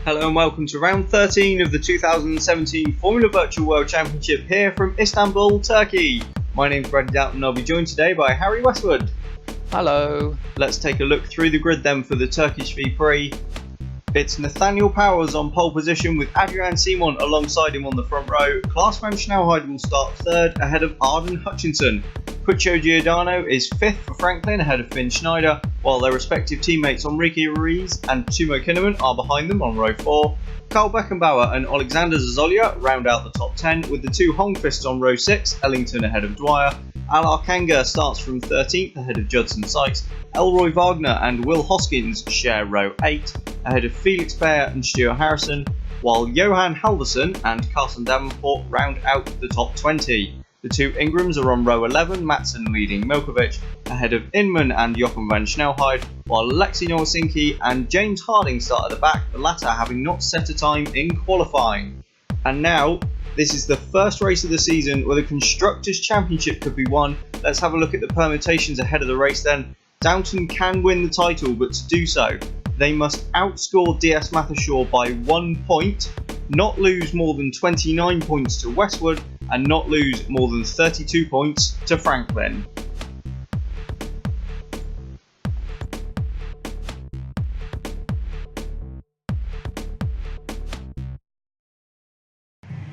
Hello and welcome to round 13 of the 2017 Formula Virtual World Championship here from Istanbul, Turkey. My name's Bradley Downton and I'll be joined today by Harry Westwood. Hello. Let's take a look through the grid then for the Turkish V-Prix. It's Nathaniel Powers on pole position with Adrian Simon alongside him on the front row. Klaas-Van Snelheid will start third ahead of Arden Hutchinson. Puccio Giordano is fifth for Franklin ahead of Finn Schneider, while their respective teammates Enrique Ruiz and Timo Kinnaman are behind them on row 4. Carl Beckenbauer and Alexander Zazolia round out the top 10 with the two Hongfists on row 6, Ellington ahead of Dwyer. Alar Kanga starts from 13th ahead of Judson Sykes. Elroy Wagner and Will Hoskins share row 8 ahead of Felix Bayer and Stuart Harrison, while Johan Halverson and Carson Davenport round out the top 20. The two Ingrams are on row 11, Matson leading Milkovic ahead of Inman and Jochen van Snelheid, while Alexei Nowasinski and James Harding start at the back, the latter having not set a time in qualifying. And now, this is the first race of the season where the Constructors' Championship could be won. Let's have a look at the permutations ahead of the race then. Downton can win the title, but to do so, they must outscore DS Mathershaw by 1 point, not lose more than 29 points to Westwood, and not lose more than 32 points to Franklin.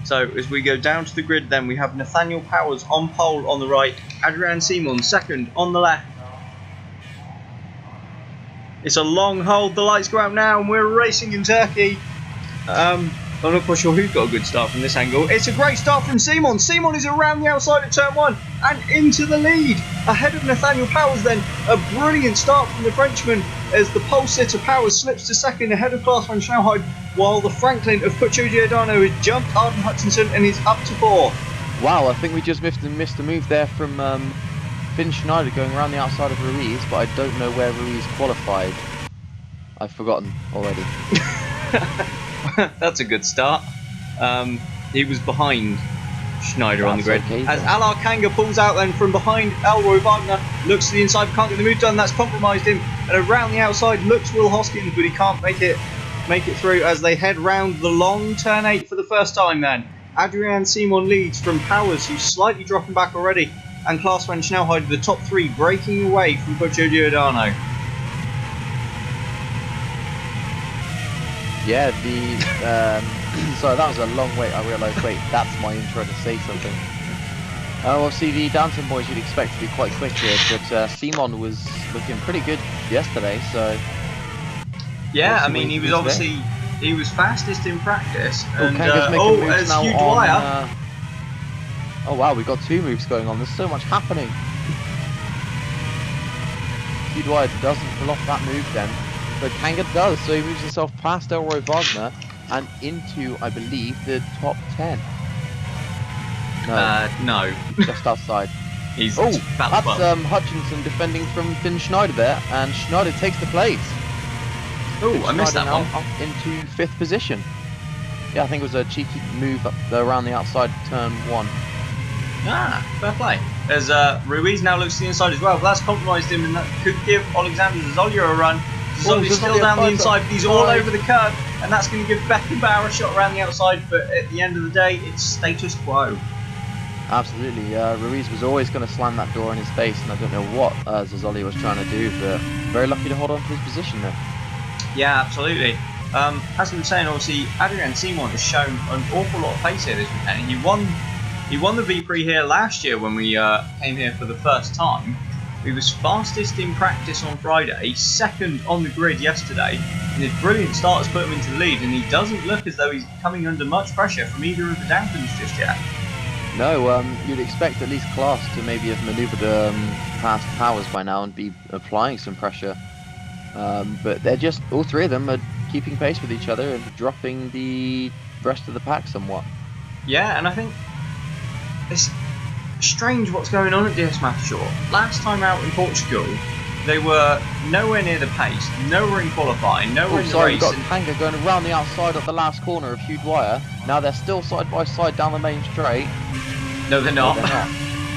So as we go down to the grid then, we have Nathaniel Powers on pole on the right, Adrian Simon second on the left. It's a long hold, the lights go out now and we're racing in Turkey. I'm not quite sure who's got a good start from this angle. It's a great start from Simon. Simon is around the outside of turn 1 and into the lead. Ahead of Nathaniel Powers then. A brilliant start from the Frenchman as the pole sitter Powers slips to second ahead of Klaas-Van Snelheid, while the Franklin of Puccio Giordano has jumped Arden Hutchinson and is up to 4. Wow, I think we just missed a move there from Finn Schneider going around the outside of Ruiz, but I don't know where Ruiz qualified. I've forgotten already. That's a good start. He was behind Schneider That's on the grid. Okay, as Alar Kanga pulls out then from behind Elroy Wagner, looks to the inside, can't get the move done, that's compromised him. And around the outside looks Will Hoskins, but he can't make it through as they head round the long turn 8 for the first time then. Adrian Simon leads from Powers, who's slightly dropping back already, and Klaas-Van Snelheid the top 3 breaking away from Puccio Giordano. Yeah, sorry, that was a long wait. I realised, wait, that's my intro to say something. Well, see, the Downton boys you'd expect to be quite quick here, but Simon was looking pretty good yesterday, so... Yeah, I mean, he was fastest in practice. And, as Hugh Dwyer... oh wow, we've got 2 moves going on, there's so much happening. Hugh Dwyer doesn't pull off that move then. But Kanga does, so he moves himself past Elroy Wagner and into, I believe, the top 10. No. Just outside. He's that's Hutchinson defending from Finn Schneider there, and Schneider takes the place. Oh, I missed that one. Up into 5th position. Yeah, I think it was a cheeky move up around the outside of turn 1. Ah, fair play. As Ruiz now looks to the inside as well, but that's compromised him, and that could give Alexander Zazolia a run. Zazzolia's still down the inside, but he's all over the curb, and that's going to give Beckenbauer a shot around the outside, but at the end of the day, it's status quo. Absolutely, Ruiz was always going to slam that door in his face, and I don't know what Zazzolia was trying to do, but very lucky to hold on to his position there. Yeah, absolutely. As we were saying, obviously, Adrian Simon has shown an awful lot of pace here this weekend. He won the V-Prix here last year when we came here for the first time. He was fastest in practice on Friday, second on the grid yesterday, and his brilliant start has put him into the lead, and he doesn't look as though he's coming under much pressure from either of the Downtons just yet. No, you'd expect at least Klaas to maybe have manoeuvred past Powers by now and be applying some pressure. But they're just, all 3 of them are keeping pace with each other and dropping the rest of the pack somewhat. Yeah, and I think it's strange what's going on at DS Mathershaw. Last time out in Portugal, they were nowhere near the pace, nowhere in qualifying, nowhere in the race. We've got Kanga going around the outside of the last corner of Hugh Dwyer. Now they're still side by side down the main straight. No, they're not. No, they're not.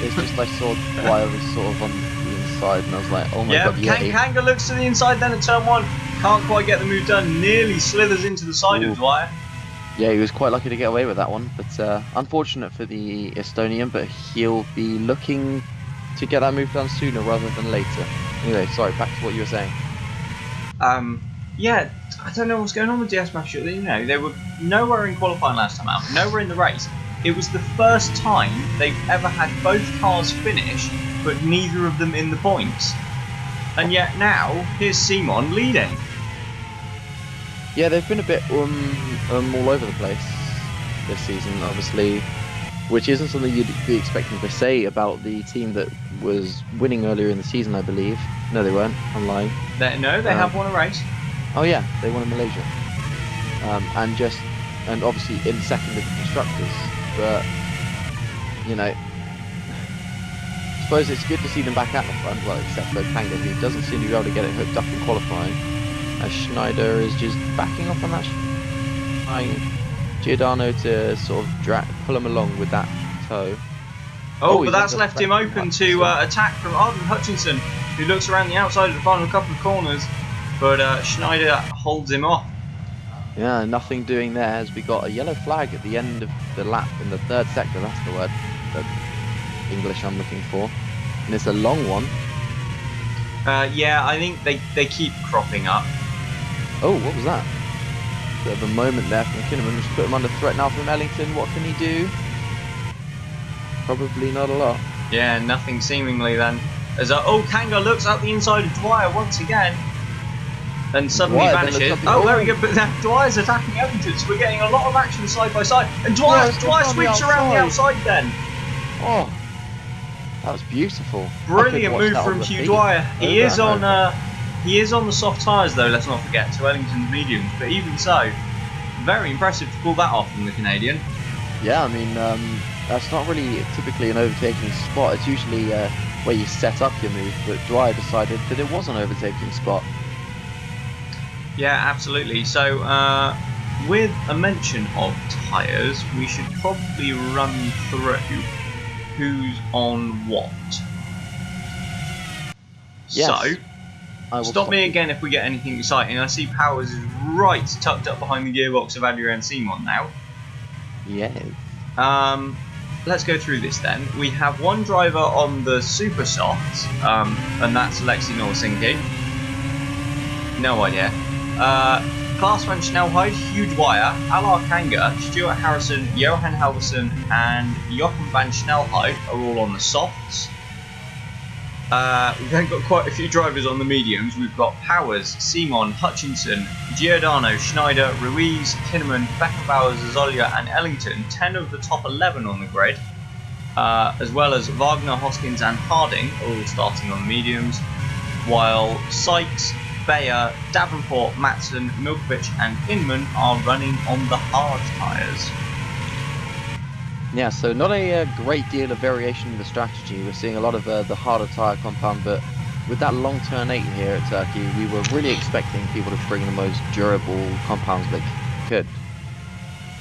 It's just I saw Dwyer was sort of on the inside, and I was like, oh my god, yeah. Kanga looks to the inside then at turn 1. Can't quite get the move done. Nearly slithers into the side Ooh. of Dwyer. Yeah, he was quite lucky to get away with that one, but unfortunate for the Estonian, but he'll be looking to get that move done sooner rather than later. Anyway, sorry, back to what you were saying. Yeah, I don't know what's going on with DS Smash. You know, they were nowhere in qualifying last time out, nowhere in the race. It was the first time they've ever had both cars finish, but neither of them in the points. And yet now, here's Simon leading. Yeah, they've been a bit all over the place this season, obviously, which isn't something you'd be expecting to say about the team that was winning earlier in the season, I believe. No, they weren't. I'm lying. They have won a race. Oh yeah, they won in Malaysia, and obviously in second of the constructors. But you know, I suppose it's good to see them back at the front. Well, except for Kanga, who doesn't seem to be able to get it hooked up in qualifying. As Schneider is just backing off on that, trying Giordano to sort of pull him along with that toe. Oh, but that's left him open to attack from Arden Hutchinson, who looks around the outside of the final couple of corners, but Schneider holds him off. Yeah, nothing doing there as we got a yellow flag at the end of the lap in the third sector, that's the word, the English I'm looking for. And it's a long one. Yeah, I think they keep cropping up. Oh, what was that? Bit of a moment there from Kinnaman, just put him under threat now from Ellington. What can he do? Probably not a lot. Yeah, nothing seemingly then. As Kanga looks out the inside of Dwyer once again, and suddenly vanishes. Oh, very good, but now Dwyer's attacking Ellington, so we're getting a lot of action side by side. And Dwyer sweeps around the outside then. Oh, that was beautiful. Brilliant move from Hugh Dwyer. He is on the soft tyres though, let's not forget, to Ellington's mediums, but even so, very impressive to pull that off from the Canadian. Yeah, I mean, that's not really typically an overtaking spot. It's usually where you set up your move, but Dwyer decided that it was an overtaking spot. Yeah, absolutely. So, with a mention of tyres, we should probably run through who's on what. Yes. So, stop me again if we get anything exciting. I see Powers is right tucked up behind the gearbox of Adrian Simon now. Yeah. Let's go through this then. We have one driver on the Super Softs, and that's Lexi Norsinki. No idea. Klaas van Snelheid, Hugh Dwyer, Alar Kanga, Stuart Harrison, Johan Halverson, and Jochen van Snelheid are all on the softs. We've then got quite a few drivers on the mediums. We've got Powers, Simon, Hutchinson, Giordano, Schneider, Ruiz, Kinnaman, Beckenbauer, Zazolia, and Ellington. 10 of the top 11 on the grid, as well as Wagner, Hoskins, and Harding, all starting on the mediums, while Sykes, Bayer, Davenport, Matson, Milkovic, and Inman are running on the hard tyres. Yeah, so not a great deal of variation in the strategy. We're seeing a lot of the harder tyre compound, but with that long turn 8 here at Turkey, we were really expecting people to bring the most durable compounds they could.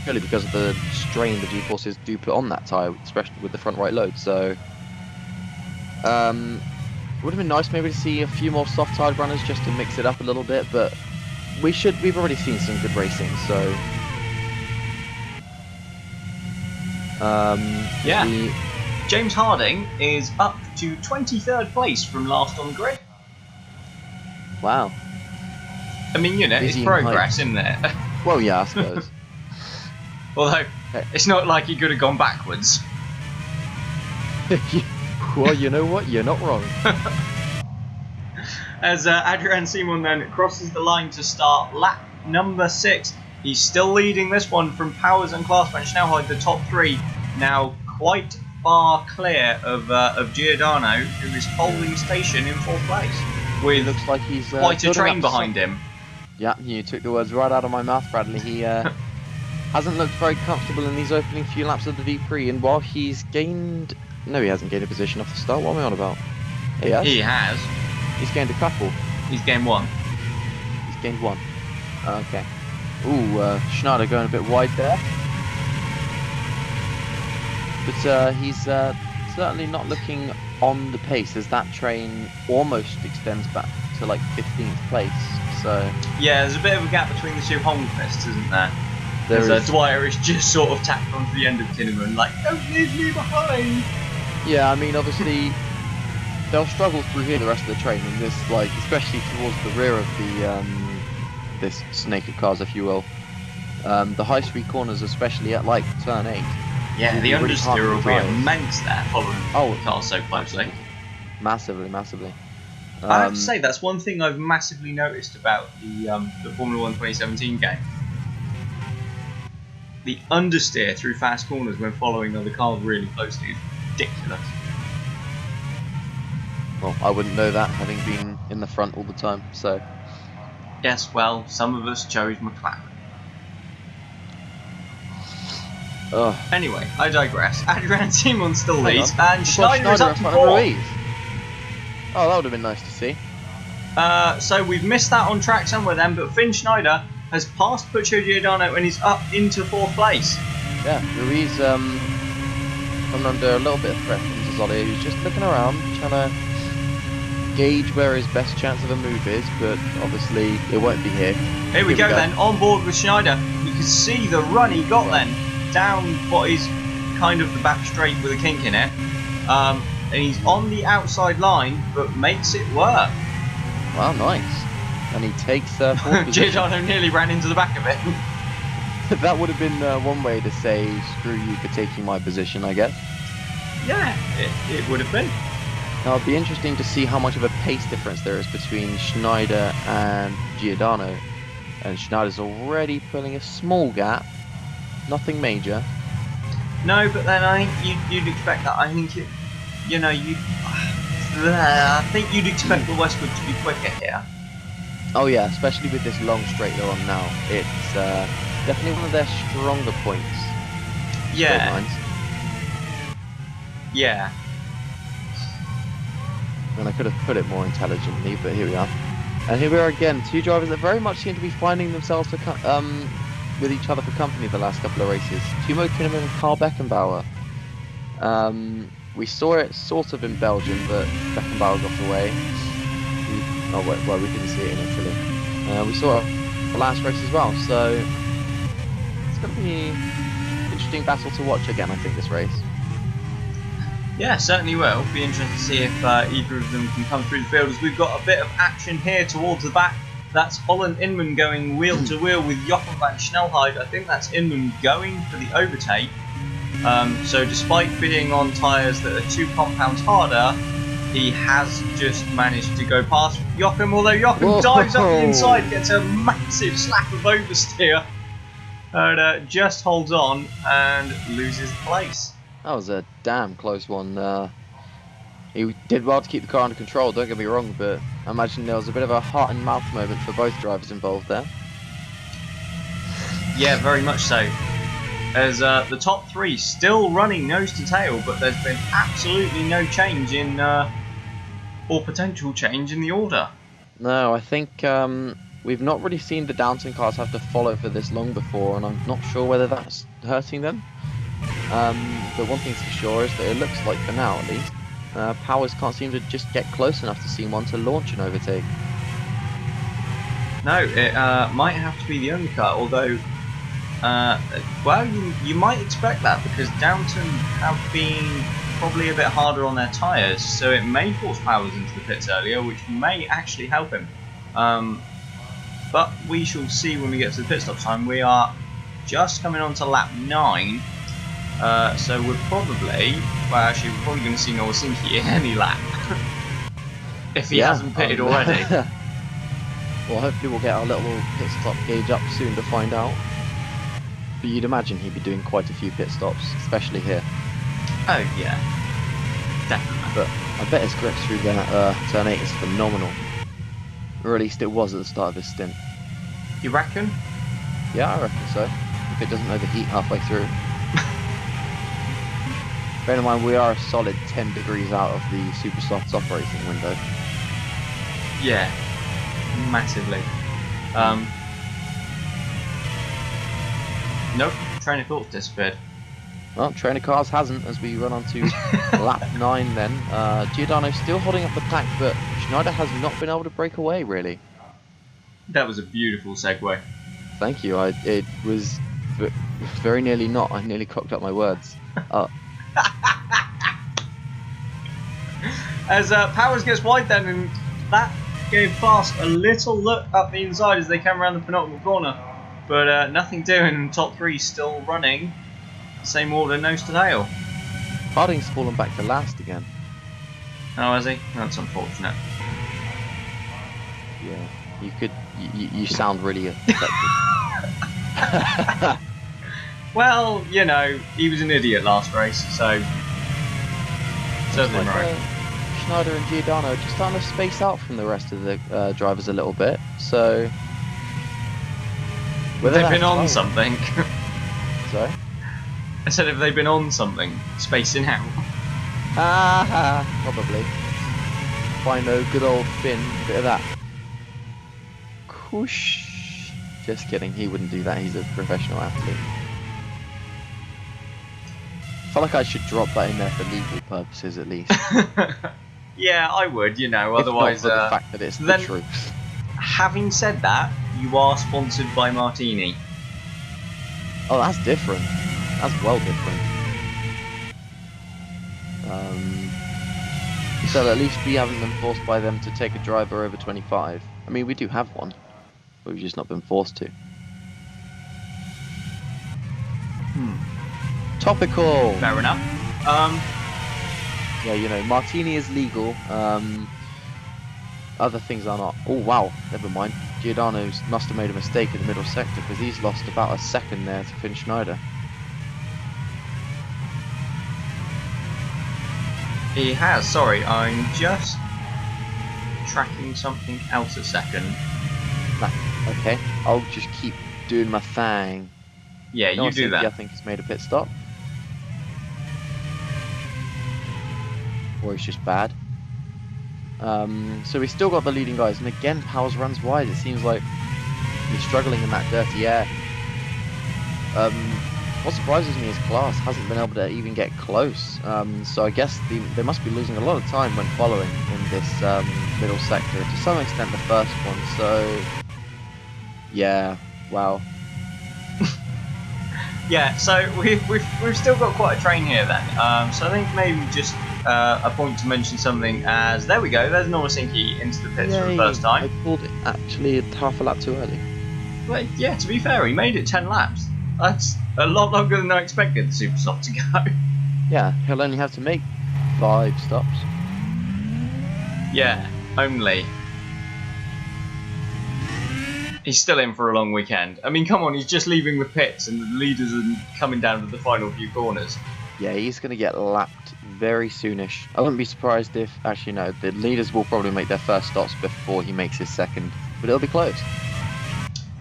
Purely because of the strain the G-forces do put on that tyre, especially with the front right load. So, would have been nice maybe to see a few more soft tyred runners just to mix it up a little bit, but we've already seen some good racing, so. Yeah. James Harding is up to 23rd place from last on the grid. Wow. I mean, you know, it's progress, isn't it? Well, yeah, I suppose. Although, it's not like he could have gone backwards. Well, you know what? You're not wrong. As Adrian Simon then crosses the line to start lap number 6. He's still leading this one from Powers and Klaas van Snelheid, the top 3. Now quite far clear of Giordano, who is holding station in 4th place. With looks like he's quite a train behind him. Yeah, you took the words right out of my mouth, Bradley. He hasn't looked very comfortable in these opening few laps of the V-Prix, and while he's gained... No, he hasn't gained a position off the start. What am I on about? He has? He has. He's gained a couple. He's gained 1. He's gained 1. Okay. Ooh, Schneider going a bit wide there. But he's certainly not looking on the pace as that train almost extends back to like 15th place. So yeah, there's a bit of a gap between the two Holmquists, isn't there? there Because is. Dwyer is just sort of tacked onto the end of Kinnaman, like, don't leave me behind. Yeah, I mean, obviously they'll struggle through here the rest of the train, and this, like, especially towards the rear of the this snake of cars, if you will. The high street corners, especially at like turn 8. Yeah, the Really hard understeer to will be tires. immense there, following the car so closely. Massively, massively. I have to say, that's one thing I've massively noticed about the Formula 1 2017 game. The understeer through fast corners when following other cars really closely is ridiculous. Well, I wouldn't know that, having been in the front all the time. So Yes, well, some of us chose McLaren. Anyway, I digress. Adrian Simon still leads, and Schneider is up to 4th. Oh, that would have been nice to see. So we've missed that on track somewhere then, but Finn Schneider has passed Puccio Giordano and he's up into 4th place. Yeah, Ruiz coming under a little bit of threat from Zazoli, who's just looking around, trying to gauge where his best chance of a move is, but obviously it won't be here. Here we go then, on board with Schneider. You can see the run he got then, down what is kind of the back straight with a kink in it. And he's on the outside line, but makes it work. Wow, nice. And he takes 4th position. Giordano nearly ran into the back of it. That would have been one way to say, screw you for taking my position, I guess. Yeah, it would have been. Now, it'd be interesting to see how much of a pace difference there is between Schneider and Giordano. And Schneider's already pulling a small gap. Nothing major. No, but then I think you'd expect that. I think I think you'd expect the Westwood to be quicker here. Oh yeah, especially with this long straight they're on now. It's definitely one of their stronger points. Yeah. Lines. Yeah. And I could have put it more intelligently, but here we are. And here we are again, two drivers that very much seem to be finding themselves with each other for company the last couple of races. Timo Kinnaman and Carl Beckenbauer. We saw it sort of in Belgium, but Beckenbauer got away. Oh, well, we didn't see it in Italy. We saw it the last race as well, so it's going to be an interesting battle to watch again, I think, this race. Yeah, certainly will. Be interesting to see if either of them can come through the field, as we've got a bit of action here towards the back. That's Holland Inman going wheel to wheel with Jochen van Snelheid. I think that's Inman going for the overtake. So despite being on tyres that are 2 compounds harder, he has just managed to go past Jochen, although Jochen dives up the inside, gets a massive slap of oversteer, and just holds on and loses place. That was a damn close one. He did well to keep the car under control, don't get me wrong, but I imagine there was a bit of a heart and mouth moment for both drivers involved there. Yeah, very much so. As the top 3 still running nose to tail, but there's been absolutely no change in, or potential change in the order. No, I think we've not really seen the Downton cars have to follow for this long before, and I'm not sure whether that's hurting them. But one thing's for sure is that it looks like, for now at least, Powers can't seem to just get close enough to see one to launch an overtake. No, it might have to be the undercut, although, well, you might expect that, because Downton have been probably a bit harder on their tyres, so it may force Powers into the pits earlier, which may actually help him. But we shall see when we get to the pit stop time. We are just coming on to lap 9. So we're probably, well, actually we're probably going to see Noah Sinky in any lap. If he hasn't pitted already. Well, hopefully we'll get our little pit stop gauge up soon to find out. But you'd imagine he'd be doing quite a few pit stops, especially here. Oh yeah, definitely. But I bet his grip through that turn 8 is phenomenal. Or at least it was at the start of his stint. You reckon? Yeah, I reckon so. If it doesn't overheat halfway through. Bear in mind, we are a solid 10 degrees out of the Supersoft's operating window. Yeah, massively. Nope, train of thought disappeared. Well, train of cars hasn't, as we run on to lap 9 then. Giordano still holding up the pack, but Schneider has not been able to break away, really. That was a beautiful segue. Thank you. It was very nearly not. I nearly cocked up my words. As Powers gets wide then, and that gave Fast a little look up the inside as they came around the penultimate corner. But nothing doing, and top three still running. Same order, nose to tail. Harding's fallen back to last again. Oh, has he? That's unfortunate. Yeah, you sound really affected. Well, you know, he was an idiot last race, so serves him right. Schneider and Giordano just starting to space out from the rest of the drivers a little bit, so... They've been on something. Sorry? I said, have they been on something? Spacing out? Probably. Fino, good old Finn, bit of that. Whoosh. Just kidding, he wouldn't do that, he's a professional athlete. I feel like I should drop that in there for legal purposes at least. Yeah, I would, you know, If otherwise... not for the fact that it's the truth. Having said that, you are sponsored by Martini. Oh, that's different. That's well different. So at least we haven't been forced by them to take a driver over 25. I mean, we do have one, but we've just not been forced to. Topical. Fair enough. Yeah, you know, Martini is legal. Other things are not. Oh wow, never mind. Giordano's must have made a mistake in the middle sector because he's lost about a second there to Finn Schneider. He has, sorry, I'm just tracking something else a second. Nah, okay, I'll just keep doing my thing. Yeah, you do that. I think he's made a pit stop. Or he's just bad. So we still got the leading guys, and again Powers runs wide. It seems like he's struggling in that dirty air. What surprises me is Class hasn't been able to even get close. So I guess they must be losing a lot of time when following in this middle sector. To some extent the first one, so... Yeah, wow. Yeah, so we've still got quite a train here then. So I think maybe just a point to mention something as... There we go, there's Norasinki into the pits for the first time. I pulled it actually half a lap too early. Well, yeah, to be fair, he made it 10 laps. That's a lot longer than I expected the super stop to go. Yeah, he'll only have to make 5 stops. Yeah, only. He's still in for a long weekend. I mean, come on, he's just leaving the pits and the leaders are coming down to the final few corners. Yeah, he's going to get lapped very soonish. I wouldn't be surprised if... Actually, no, the leaders will probably make their first stops before he makes his second. But it'll be close.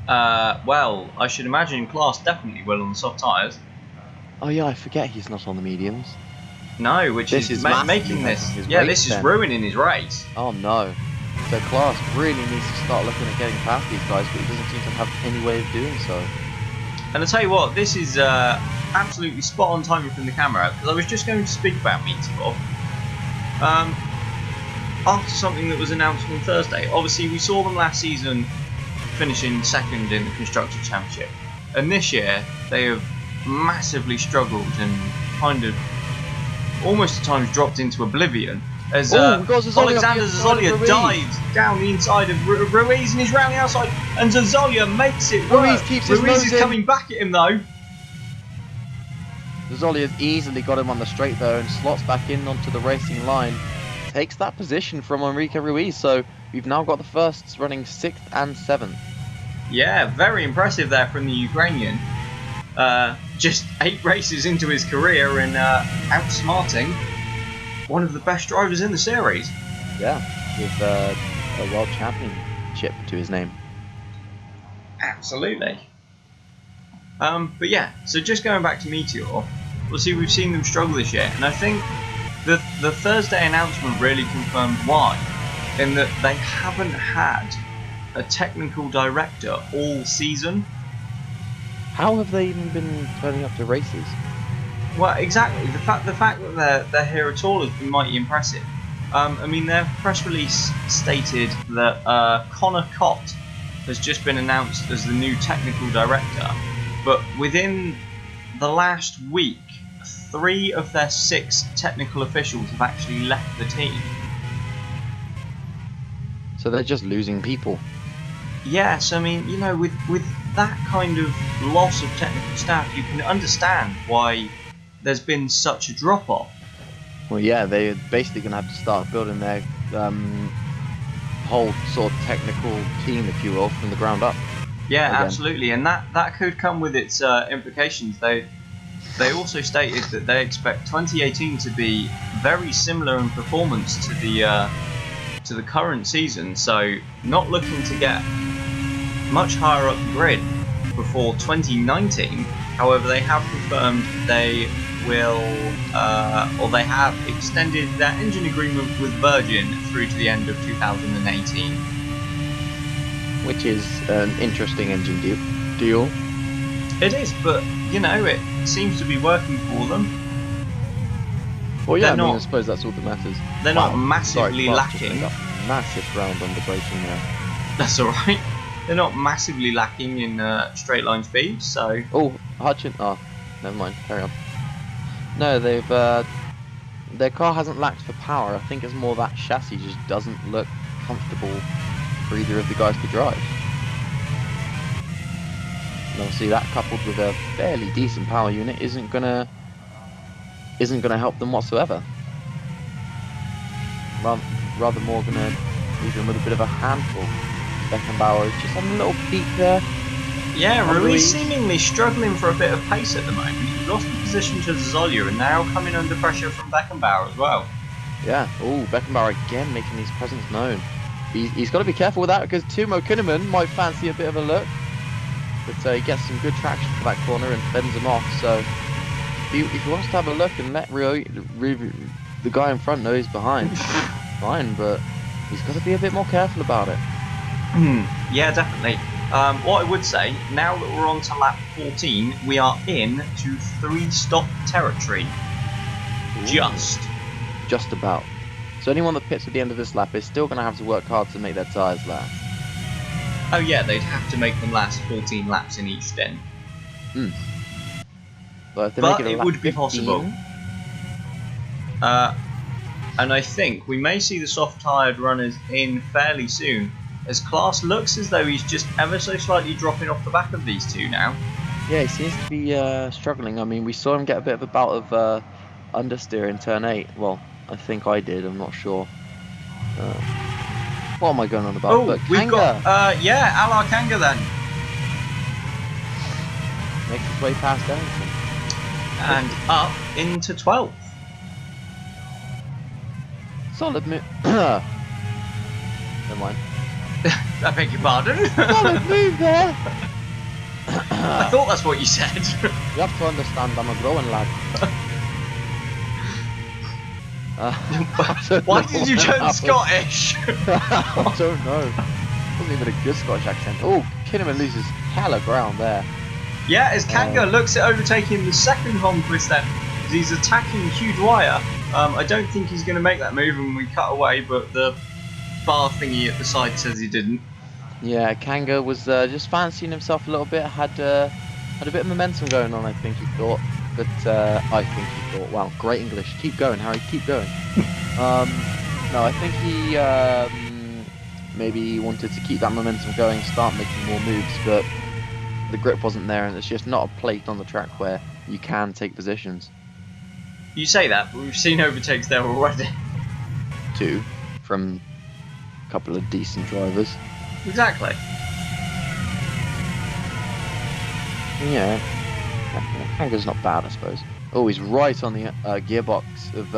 Well, I should imagine Class definitely will on the soft tyres. Oh yeah, I forget he's not on the mediums. No, which This is is making this... his Yeah, race this is then. ruining his race. Oh no. So Class really needs to start looking at getting past these guys, but he doesn't seem to have any way of doing so. And I'll tell you what, this is absolutely spot on timing from the camera, because I was just going to speak about Meteor. After something that was announced on Thursday. Obviously, we saw them last season finishing second in the Constructors' Championship. And this year, they have massively struggled and kind of almost at times dropped into oblivion. As Alexander Zazolia dives down the inside of Ruiz and he's round the outside, and Zazolia makes it work. Ruiz keeps his nose is in. coming back at him though. Zolia's easily got him on the straight though and slots back in onto the racing line. Takes that position from Enrique Ruiz, so we've now got the firsts running 6th and 7th. Yeah, very impressive there from the Ukrainian. Just 8 races into his career and outsmarting one of the best drivers in the series. Yeah, with a world championship to his name. Absolutely. But yeah, so just going back to Meteor, obviously we've seen them struggle this year, and I think the Thursday announcement really confirmed why, in that they haven't had a technical director all season. How have they even been turning up to races? Well, exactly. The fact that they're here at all has been mighty impressive. I mean, their press release stated that Connor Cott has just been announced as the new technical director, but within the last week, 3 of their 6 technical officials have actually left the team. So they're just losing people. Yes, I mean, you know, with that kind of loss of technical staff, you can understand why there's been such a drop-off. Well, yeah, they're basically going to have to start building their whole sort of technical team, if you will, from the ground up. Yeah, again. absolutely, and that could come with its implications. They also stated that they expect 2018 to be very similar in performance to the current season, so not looking to get much higher up the grid before 2019. However, they have confirmed they will, or they have extended their engine agreement with Virgin through to the end of 2018. Which is an interesting engine deal. It is, but you know, it seems to be working for them. Well, yeah, They're I not- suppose that's all that matters. They're not massively Sorry, Clark just lacking. made a massive ground on the braking there. That's all right. They're not massively lacking in straight line speed, so Oh, Hutchin. Oh, never mind. Carry on. No, they've their car hasn't lacked for power. I think it's more that chassis just doesn't look comfortable for either of the guys to drive. And obviously, that coupled with a fairly decent power unit isn't gonna help them whatsoever. Rather more gonna leave them with a bit of a handful. Beckenbauer is just having a little peak there. yeah, On Rui's Ruiz. seemingly struggling for a bit of pace at the moment. He's lost the position to Zolia and now coming under pressure from Beckenbauer as well. Yeah. Oh, Beckenbauer again making his presence known. He's got to be careful with that because Timo Kinnaman might fancy a bit of a look. But he gets some good traction for that corner and fends him off. So if he wants to have a look and let the guy in front know he's behind, fine. But he's got to be a bit more careful about it. Yeah, definitely. What I would say, now that we're on to lap 14, we are in to 3-stop territory. Just about. So anyone that pits at the end of this lap is still going to have to work hard to make their tyres last. Oh yeah, they'd have to make them last 14 laps in each stint. But if they But make it, a it lap would be 15, possible. And I think we may see the soft-tyred runners in fairly soon, as Klaas looks as though he's just ever so slightly dropping off the back of these two now. Yeah, he seems to be struggling. I mean, we saw him get a bit of a bout of understeer in turn 8. Well, I think I did, I'm not sure. What am I going on about? Oh, But we've Kanga got, yeah, Alar Kanga then. makes his way past Ellington. And up into 12th. Solid move. Never mind. I beg your pardon. Solid move there. I thought that's what you said. You have to understand, I'm a growing lad. Why did you turn Scottish? I don't know. Wasn't even a good Scottish accent. Oh, Kinnaman loses hella ground there. Yeah, as Kanga looks at overtaking the second Holmquist then, as he's attacking Hugh Dwyer. I don't think he's going to make that move and we cut away, but the bar thingy at the side says he didn't. Yeah, Kanga was just fancying himself a little bit. Had a bit of momentum going on, I think he thought. But I think he thought, wow, great English. Keep going, Harry. Keep going. No, I think he maybe wanted to keep that momentum going, start making more moves, but the grip wasn't there, and it's just not a plate on the track where you can take positions. You say that, but we've seen overtakes there already. 2 from a couple of decent drivers. Exactly. Yeah, Kanga's not bad, I suppose. Oh, he's right on the gearbox of.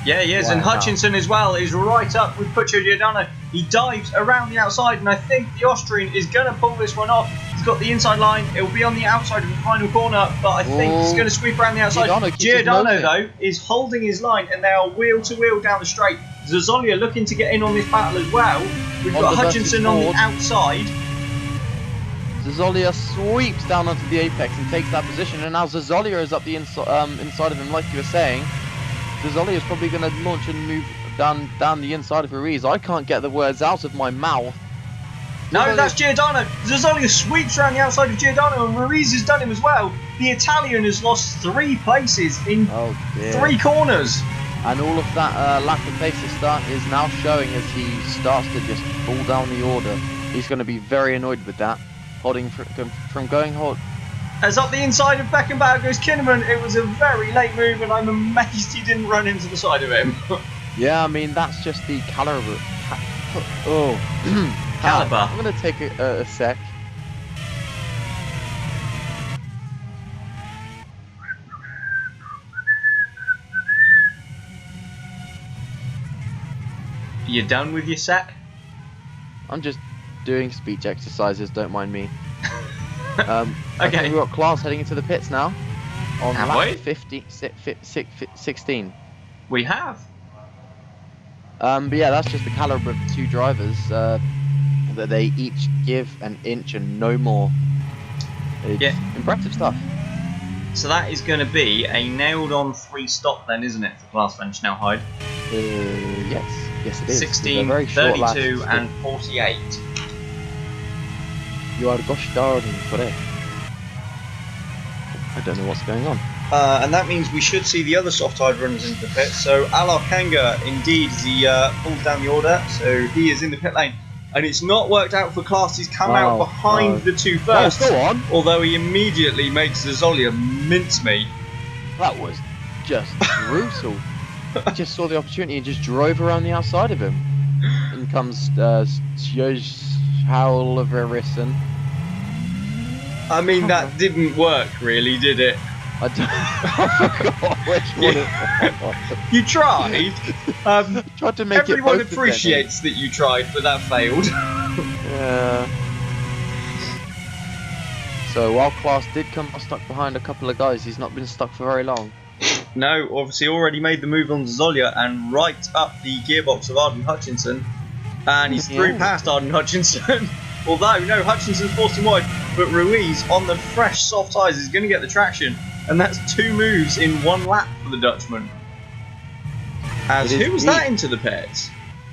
Yeah, he is, and Wow. Hutchinson as well is right up with Puccio Giordano. He dives around the outside, and I think the Austrian is going to pull this one off. He's got the inside line, it will be on the outside of the final corner, but I think he's going to sweep around the outside. Giordano keeps his Giordano, nose in. though, is holding his line, and they are wheel to wheel down the straight. Zazolia looking to get in on this battle as well. We've got Honda versus Hutchinson on the Ford. outside. Zazolia sweeps down onto the apex and takes that position, and now Zazolia is up the inside of him, like you were saying. Zazolia is probably going to launch and move down the inside of Ruiz. I can't get the words out of my mouth. No, that's Giordano. Zazzolia sweeps around the outside of Giordano, and Ruiz has done him as well. The Italian has lost 3 places in 3 corners. And all of that lack of pace is now showing as he starts to just fall down the order. He's going to be very annoyed with that. Holding from going hold. As up the inside of Beckenbauer goes Kinnaman. It was a very late move, and I'm amazed he didn't run into the side of him. Yeah, I mean, that's just the caliber. Caliber. I'm going to take a sec. You done with your sec? I'm just doing speech exercises, don't mind me. Okay. We've got Klaas heading into the pits now. On Have lap we? 16. We have. But yeah, that's just the caliber of the 2 drivers. That they each give an inch and no more. It's impressive stuff. So that is going to be a nailed-on 3 stop then, isn't it, for Klaas van Snelheid? Yes it is. 16, very short 32 last and 48. You are gosh darn correct. I don't know what's going on. And that means we should see the other soft-tide runners into the pit. So Alor Kanga, indeed, he pulls down the order, so he is in the pit lane. And it's not worked out for Klaas. He's come out behind the 2 first. Go on. Although he immediately makes Zazzolia mincemeat. That was just brutal. He just saw the opportunity and just drove around the outside of him. In comes Sjölverisson. I mean, that didn't work, really, did it? I forgot which one it was. You tried. Tried to make everyone it appreciates that you tried, but that failed. Yeah. So while Klaas did come stuck behind a couple of guys, he's not been stuck for very long. No, obviously already made the move on Zolja and right up the gearbox of Arden Hutchinson. And he's through past Arden Hutchinson. Although, no, Hutchinson's forced him wide. But Ruiz, on the fresh soft tyres, is going to get the traction. And that's 2 moves in 1 lap for the Dutchman. As who was that into the pits?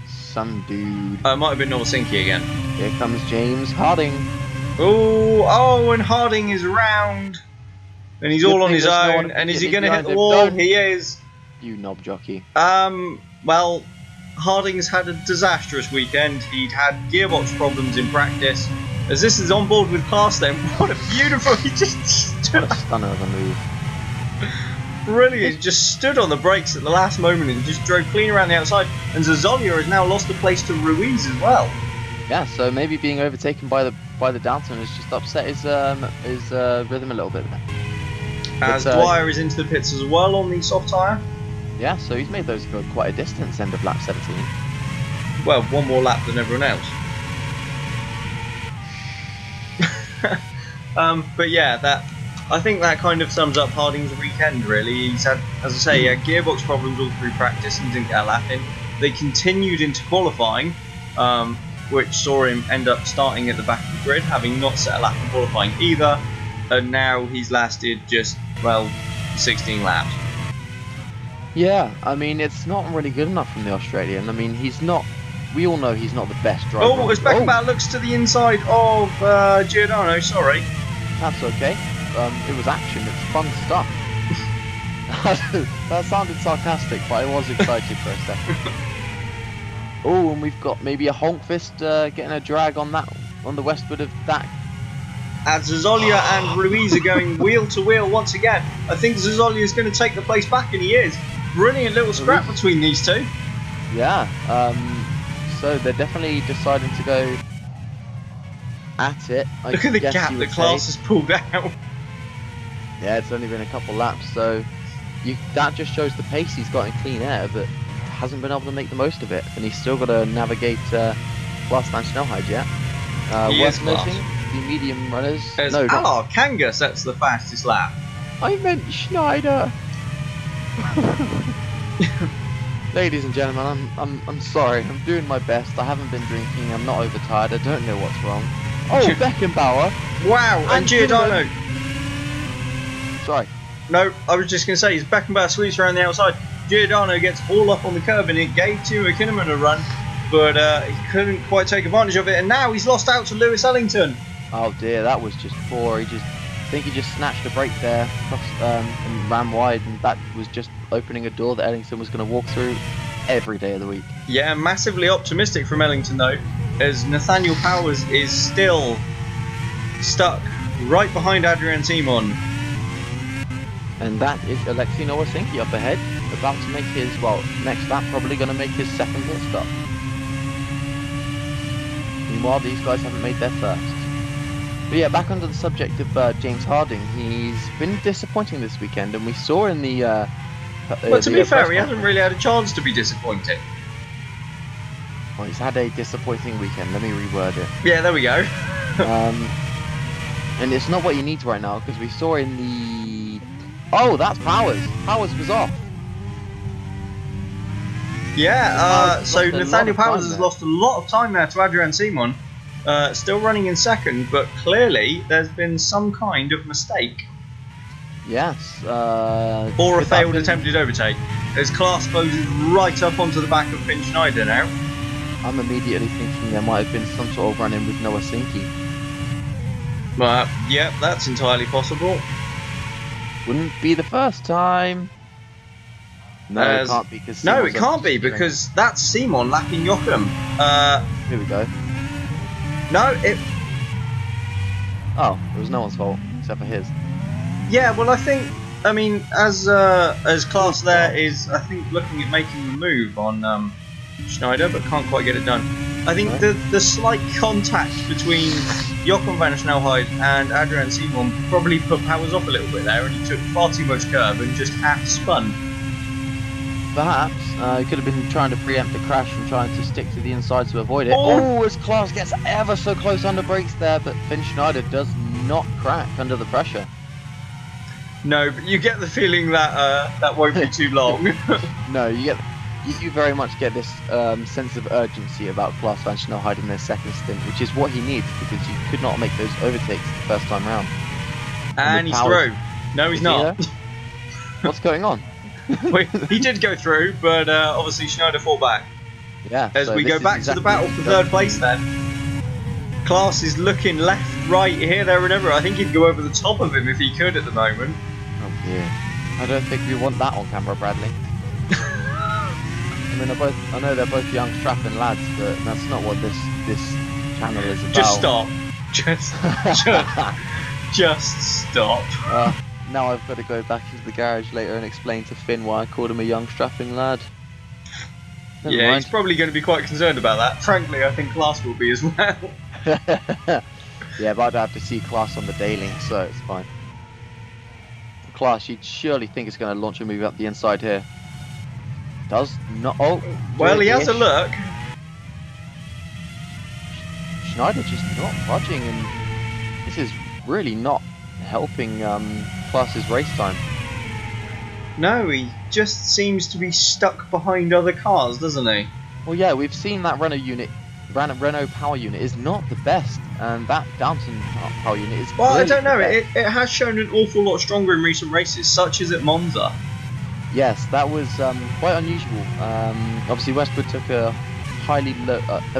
Some dude. It might have been Norsinki again. Here comes James Harding. Oh, and Harding is round. And he's all on his own. And is he going to hit the wall? He is. You knob jockey. Well, Harding's had a disastrous weekend. He'd had gearbox problems in practice. As this is on board with Klaas then, what a beautiful, he just stood. What a stunner of a move. Brilliant, just stood on the brakes at the last moment and just drove clean around the outside. And Zazzolia has now lost a place to Ruiz as well. Yeah, so maybe being overtaken by the Downton has just upset his rhythm a little bit. As Dwyer is into the pits as well on the soft tyre. Yeah, so he's made those go quite a distance end of lap 17. Well, 1 more lap than everyone else. But yeah, I think that kind of sums up Harding's weekend really. He's had, as I say, gearbox problems all through practice and didn't get a lap in. They continued into qualifying, which saw him end up starting at the back of the grid, having not set a lap in qualifying either. And now he's lasted just, 16 laps. Yeah, I mean, it's not really good enough from the Australian. I mean, he's not. We all know he's not the best driver. Oh, as Beckenbauer looks to the inside of Giordano, sorry. That's okay. It was action. It's fun stuff. That sounded sarcastic, but I was excited for a second. Oh, and we've got maybe a Honkfist getting a drag on the Westwood of that. As Zazzolia and Ruiz are going wheel to wheel once again. I think Zazzolia is going to take the place back, and he is. Brilliant little scrap between these 2. Yeah. So they're definitely deciding to go at it. Look at the gap that Klaas has pulled out. Yeah, it's only been a couple laps, so that just shows the pace he's got in clean air, but hasn't been able to make the most of it, and he's still got to navigate Klaas van Snelheid yet. Worth noting, the medium runners. Alor Kanga sets the fastest lap. I meant Schneider. Ladies and gentlemen, I'm sorry. I'm doing my best. I haven't been drinking. I'm not overtired. I don't know what's wrong. Oh, Beckenbauer. Wow, and Giordano. Sorry. No, I was just going to say, as Beckenbauer sweeps around the outside, Giordano gets all up on the curb and it gave Timo Kinnaman a run. but he couldn't quite take advantage of it, and now he's lost out to Lewis Ellington. Oh dear, that was just poor. I think he just snatched a break there and ran wide, and that was just opening a door that Ellington was going to walk through every day of the week. Yeah, massively optimistic from Ellington though, as Nathaniel Powers is still stuck right behind Adrian Simon. And that is Alexei Nowasinki up ahead, about to make his, well, next lap, probably going to make his second pit stop. Meanwhile, these guys haven't made their first. But yeah, back onto the subject of James Harding, he's been disappointing this weekend, and we saw in the... well, to be fair, he hasn't really had a chance to be disappointing. Well, he's had a disappointing weekend, let me reword it. Yeah, there we go. And it's not what he needs right now, because we saw in the... Oh, that's Powers. Powers was off. Yeah, so Nathaniel Powers has lost a lot of time there to Adrian Simon. Still running in second, but clearly there's been some kind of mistake. Yes. Or a failed attempted overtake, as Klaas closes right up onto the back of Finn Schneider now. I'm immediately thinking there might have been some sort of run-in with Nowasinki. Yeah, that's entirely possible. Wouldn't be the first time. No, it can't be. No, it can't be, because that's Simon lapping Joachim. Here we go. No, it... Oh, it was no one's fault, except for his. Yeah, well, I mean, as Klaas there is, I think, looking at making the move on Schneider, but can't quite get it done. I think the slight contact between Joachim van Snelheid and Adrian Simon probably put Powers off a little bit there, and he took far too much curve and just half-spun. Perhaps. He could have been trying to preempt a crash and trying to stick to the inside to avoid it. Oh, as Klaas gets ever so close under brakes there, but Finn Schneider does not crack under the pressure. No, but you get the feeling that that won't be too long. No, you very much get this sense of urgency about Klaas van Snelheid in their second stint, which is what he needs, because he could not make those overtakes the first time round. And he's through. No, he's not. What's going on? He did go through, but obviously Schneider fought back. Yeah. As we go back to the battle for third place then. Klaas is looking left, right, here, there and everywhere. I think he'd go over the top of him if he could at the moment. Oh dear. I don't think we want that on camera, Bradley. I mean, I know they're both young, strapping lads, but that's not what this channel is about. Just stop. Just stop. Now I've got to go back into the garage later and explain to Finn why I called him a young, strapping lad. Never mind. He's probably going to be quite concerned about that. Frankly, I think Klaas will be as well. Yeah, but I'd have to see Klaas on the daily, so it's fine. Klaas, you'd surely think it's going to launch a move up the inside here. Does not. Oh, well, he has a look. Schneider just not budging, and this is really not helping Klaas's race time. No, he just seems to be stuck behind other cars, doesn't he? Well, yeah, we've seen that Renault power unit is not the best, and that Downton power unit is. Well, I don't know. It has shown an awful lot stronger in recent races, such as at Monza. Yes, that was quite unusual. Obviously, Westwood took a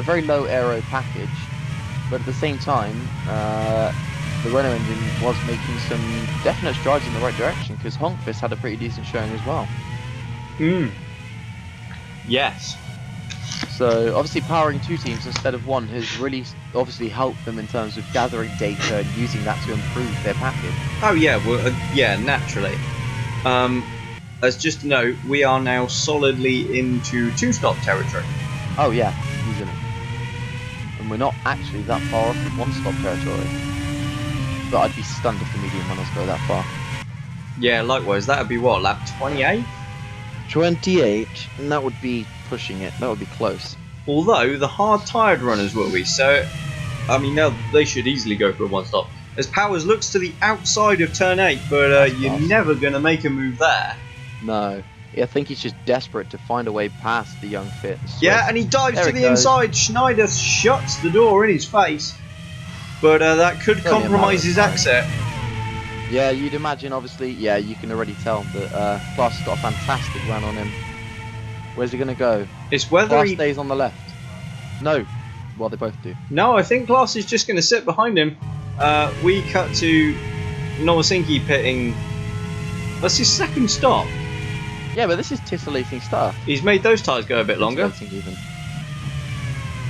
very low aero package, but at the same time, the Renault engine was making some definite strides in the right direction, because Honkvist had a pretty decent showing as well. Yes. So obviously powering two teams instead of one has really obviously helped them in terms of gathering data and using that to improve their package. Oh yeah, well, yeah, naturally. As just a note, we are now solidly into two-stop territory. Oh yeah, easily. And we're not actually that far off from one-stop territory. But I'd be stunned if the medium runners go that far. Yeah, likewise. That would be what, lap 28? 28, and that would be pushing it. That would be close. Although the hard-tired runners will be, so I mean, now they should easily go for a one-stop. As Powers looks to the outside of turn 8, but you're never going to make a move there. No. I think he's just desperate to find a way past the young fit. Yeah, and he dives to the inside. Schneider shuts the door in his face. But that could compromise his exit. Yeah, you'd imagine, obviously. Yeah, you can already tell that Klaas has got a fantastic run on him. Where's he going to go? It's whether Klaas he stays on the left. No. Well, they both do. No, I think Glass is just going to sit behind him. We cut to Nowasinki pitting. That's his second stop. Yeah, but this is titillating stuff. He's made those tyres go a bit longer. Even.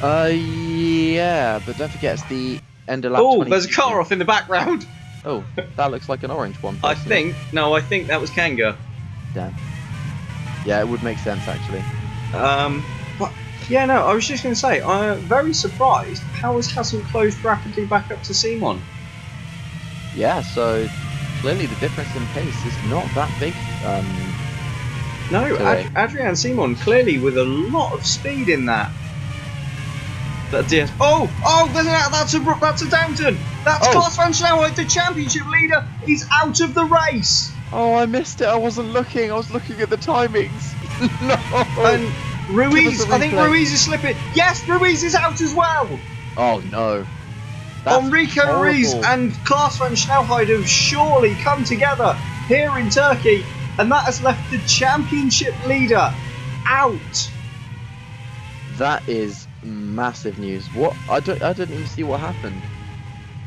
Yeah, but don't forget it's the end of lap 20. Oh, there's a car off in the background. Oh, that looks like an orange one. I think that was Kanga. Damn. Yeah, it would make sense actually. But yeah, no, I was just going to say, I'm very surprised Powers hasn't closed rapidly back up to Simon. Yeah, so clearly the difference in pace is not that big. No, Adrian Simon clearly with a lot of speed in that. That DS. Oh, that's a Downton. That's Klaas van Snelwijk, the championship leader. He's out of the race. Oh, I missed it. I wasn't looking. I was looking at the timings. No. And Ruiz, I think Ruiz is slipping. Yes, Ruiz is out as well. Oh no. That's Enrico horrible. Ruiz and Klaas van Snelwijk have surely come together here in Turkey, and that has left the championship leader out. That is massive news. What? I didn't even see what happened.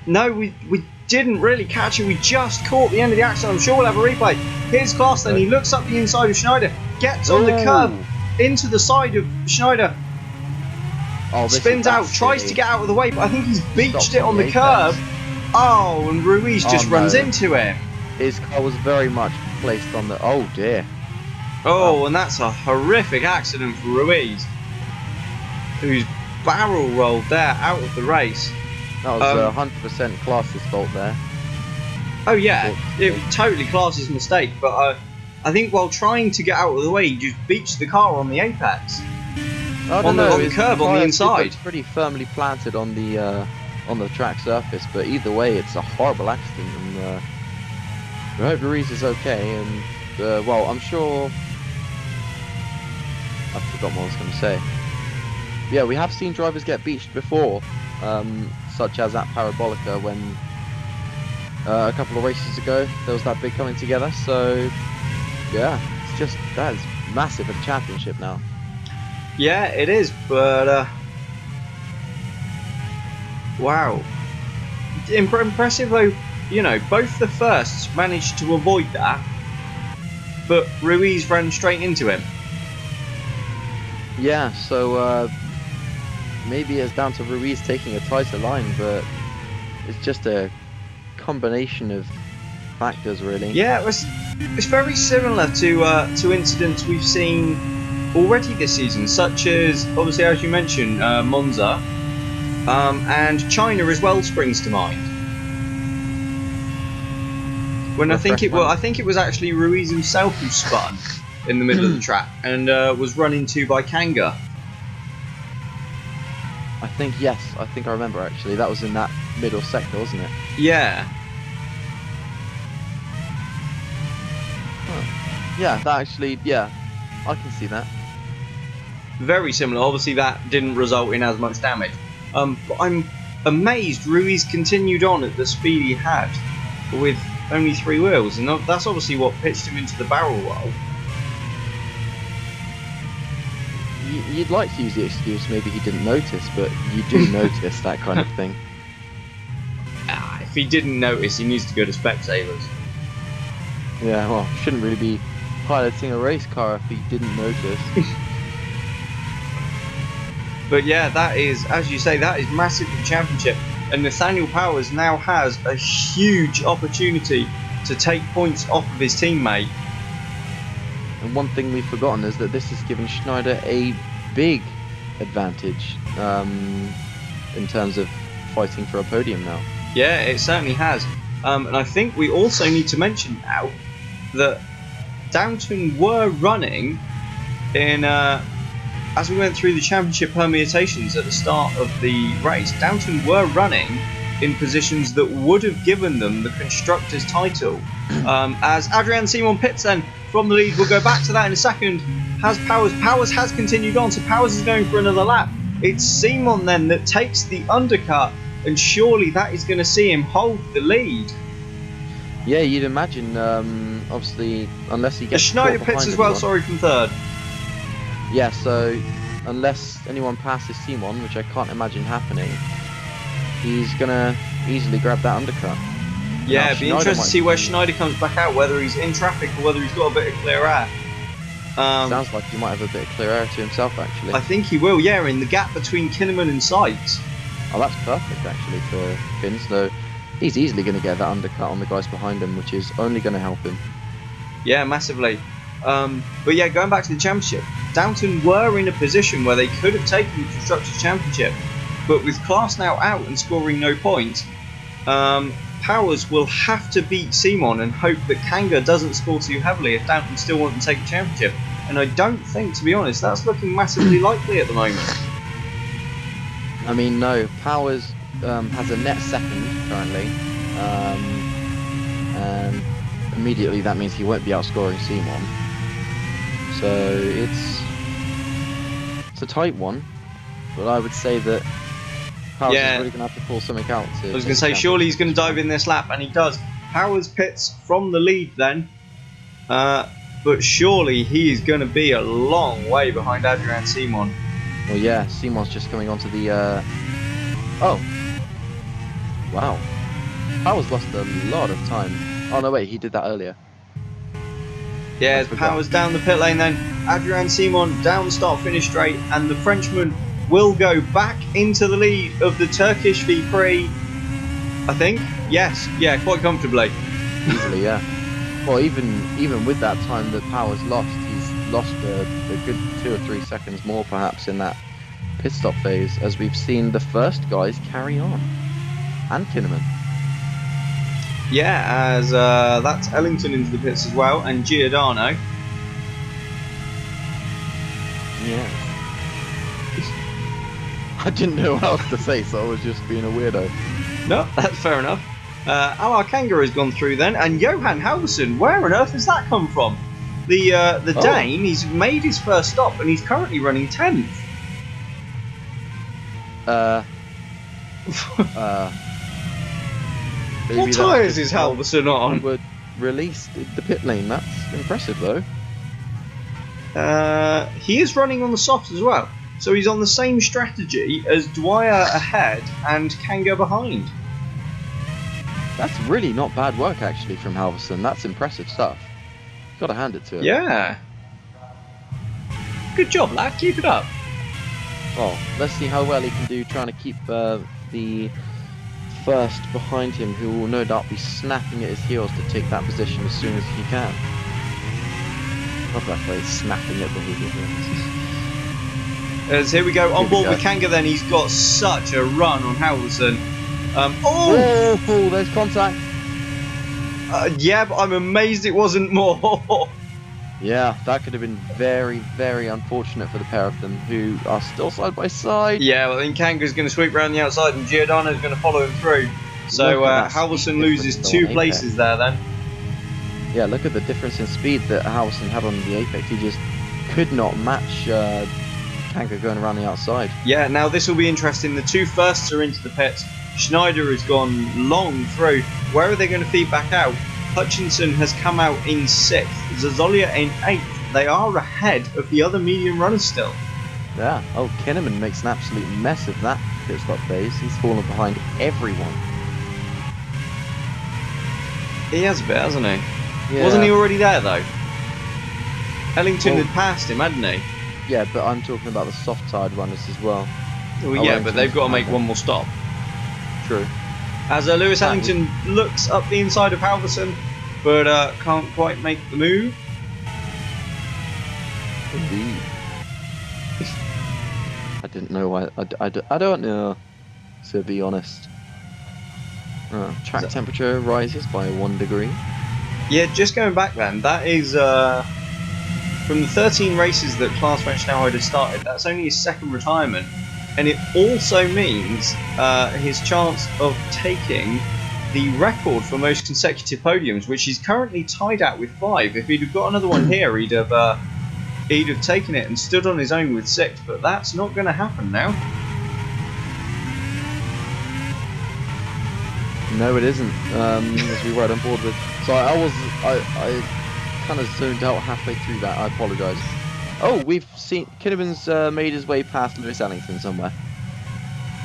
No, we didn't really catch it. We just caught the end of the action. I'm sure we'll have a replay. Here's Klaas then. He looks up the inside of Schneider, gets on the curb into the side of Schneider. Oh, spins out, tries to get out of the way, but I think he's beached it on the curb. Oh, and Ruiz just runs into it. His car was very much placed on the... Oh, dear. Oh, and that's a horrific accident for Ruiz, who's barrel rolled there out of the race. That was 100% Klaas's fault there. Oh, yeah. It totally Klaas's mistake, but I think while trying to get out of the way, he just beached the car on the apex. On the curb on the inside. It's pretty firmly planted on the track surface, but either way, it's a horrible accident. And we hope Ruiz is okay. And well, I'm sure. I forgot what I was going to say. Yeah, we have seen drivers get beached before, such as at Parabolica when a couple of races ago there was that big coming together. So yeah, it's just that is massive at the championship now. Yeah, it is, but wow, impressive though. You know, both the firsts managed to avoid that, but Ruiz ran straight into him. Yeah, so maybe it's down to Ruiz taking a tighter line, but it's just a combination of factors, really. Yeah, it's very similar to incidents we've seen already this season, such as, obviously, as you mentioned, Monza, and China as well springs to mind. When I think it was actually Ruiz himself who spun in the middle of the track and was run into by Kanga. I think I remember actually. That was in that middle sector, wasn't it? Yeah. Huh. Yeah, that actually, yeah, I can see that. Very similar. Obviously, that didn't result in as much damage. But I'm amazed Ruiz continued on at the speed he had with only 3 wheels, and that's obviously what pitched him into the barrel roll. You'd like to use the excuse maybe he didn't notice, but you do notice that kind of thing. If he didn't notice, he needs to go to Specsavers. Yeah, well, shouldn't really be piloting a race car if he didn't notice. But yeah, that is, as you say, that is massive for the championship. And Nathaniel Powers now has a huge opportunity to take points off of his teammate. And one thing we've forgotten is that this has given Schneider a big advantage in terms of fighting for a podium now. Yeah, it certainly has. And I think we also need to mention now that Downton were running in, as we went through the championship permutations at the start of the race, Downton were running in positions that would have given them the Constructors' title. As Adrian Simon pits then from the lead, we'll go back to that in a second. Powers has continued on, so Powers is going for another lap. It's Simon then that takes the undercut, and surely that is going to see him hold the lead. Yeah, you'd imagine, obviously, unless he gets Schneider pits as well, sorry, from third. Yeah, so unless anyone passes Simon, which I can't imagine happening, he's gonna easily grab that undercut. Yeah, Now, it'd be Schneider interesting to might see where be- Schneider comes back out, whether he's in traffic or whether he's got a bit of clear air. Sounds like he might have a bit of clear air to himself, actually. I think he will, yeah, in the gap between Kinnaman and Sykes. Oh, that's perfect, actually, for Finn. So he's easily going to get that undercut on the guys behind him, which is only going to help him. Yeah, massively. But yeah, going back to the championship, Downton were in a position where they could have taken the Constructors' Championship, but with Class now out and scoring no points, Powers will have to beat Simon and hope that Kanga doesn't score too heavily if Downton still want to take the championship. And I don't think, to be honest, that's looking massively likely at the moment. I mean, no, Powers has a net second currently, and immediately that means he won't be outscoring Simon. So it's a tight one, but I would say that Powers is really going to have to pull something out. I was going to say, surely he's going to dive in this lap, and he does. Powers pits from the lead then, but surely he is going to be a long way behind Adrian Simon. Well, yeah, Simon's just coming onto the. Oh, wow! Powers lost a lot of time. Oh no, wait, he did that earlier. Yeah, as Powers down the pit lane then. Adrian Simon down start finish straight, and the Frenchman will go back into the lead of the Turkish V-Prix, I think. Yes, yeah, quite comfortably. Easily, yeah. Well, even with that time that Powers lost, he's lost a good 2 or 3 seconds more perhaps in that pit stop phase, as we've seen the first guys carry on. And Kinnaman. Yeah, as that's Ellington into the pits as well, and Giordano. Yeah. I didn't know what else to say, so I was just being a weirdo. No, that's fair enough. Alar Kanga has gone through then, and Johan Halverson, where on earth has that come from? The Dane, he's made his first stop, and he's currently running 10th. What tyres is Halverson on? Were released the pit lane. That's impressive, though. He is running on the softs as well. So he's on the same strategy as Dwyer ahead and Kanga behind. That's really not bad work, actually, from Halverson. That's impressive stuff. Gotta hand it to him. Yeah. Good job, lad. Keep it up. Well, let's see how well he can do trying to keep the first behind him, who will no doubt be snapping at his heels to take that position as soon as he can. Love that phrase, snapping at the heels. As here we go, on board with Kanga then, he's got such a run on Halverson. Oh, there's contact. Yeah, but I'm amazed it wasn't more. Yeah, that could have been very, very unfortunate for the pair of them, who are still side by side. Yeah, well, I think Kanga's going to sweep around the outside and Giordano's going to follow him through. So Halverson loses 2 places there then. Yeah, look at the difference in speed that Halverson had on the apex. He just could not match Kanga going around the outside. Yeah, now this will be interesting. The 2 firsts are into the pits. Schneider has gone long through. Where are they going to feed back out? Hutchinson has come out in 6th. Zazolia in 8th. They are ahead of the other medium runners still. Yeah. Oh, Kinnaman makes an absolute mess of that pit stop phase. He's fallen behind everyone. He has a bit, hasn't he? Yeah. Wasn't he already there though? Ellington had passed him, hadn't he? Yeah, but I'm talking about the soft-tired runners as well. Well, yeah, but they've got to make one more stop. True. As Lewis Ellington looks up the inside of Halverson, but can't quite make the move. Indeed. I didn't know why. I don't know, to be honest. Track temperature rises by 1 degree. Yeah, just going back then, that is from the 13 races that Klaas van Snelheid has started, that's only his 2nd retirement. And it also means his chance of taking the record for most consecutive podiums, which he's currently tied at with 5. If he'd have got another one here, he'd have taken it and stood on his own with 6. But that's not going to happen now. No, it isn't. As we were on board with. So I kind of zoned out halfway through that. I apologise. Oh, we've seen Kinnaman's made his way past Lewis Ellington somewhere.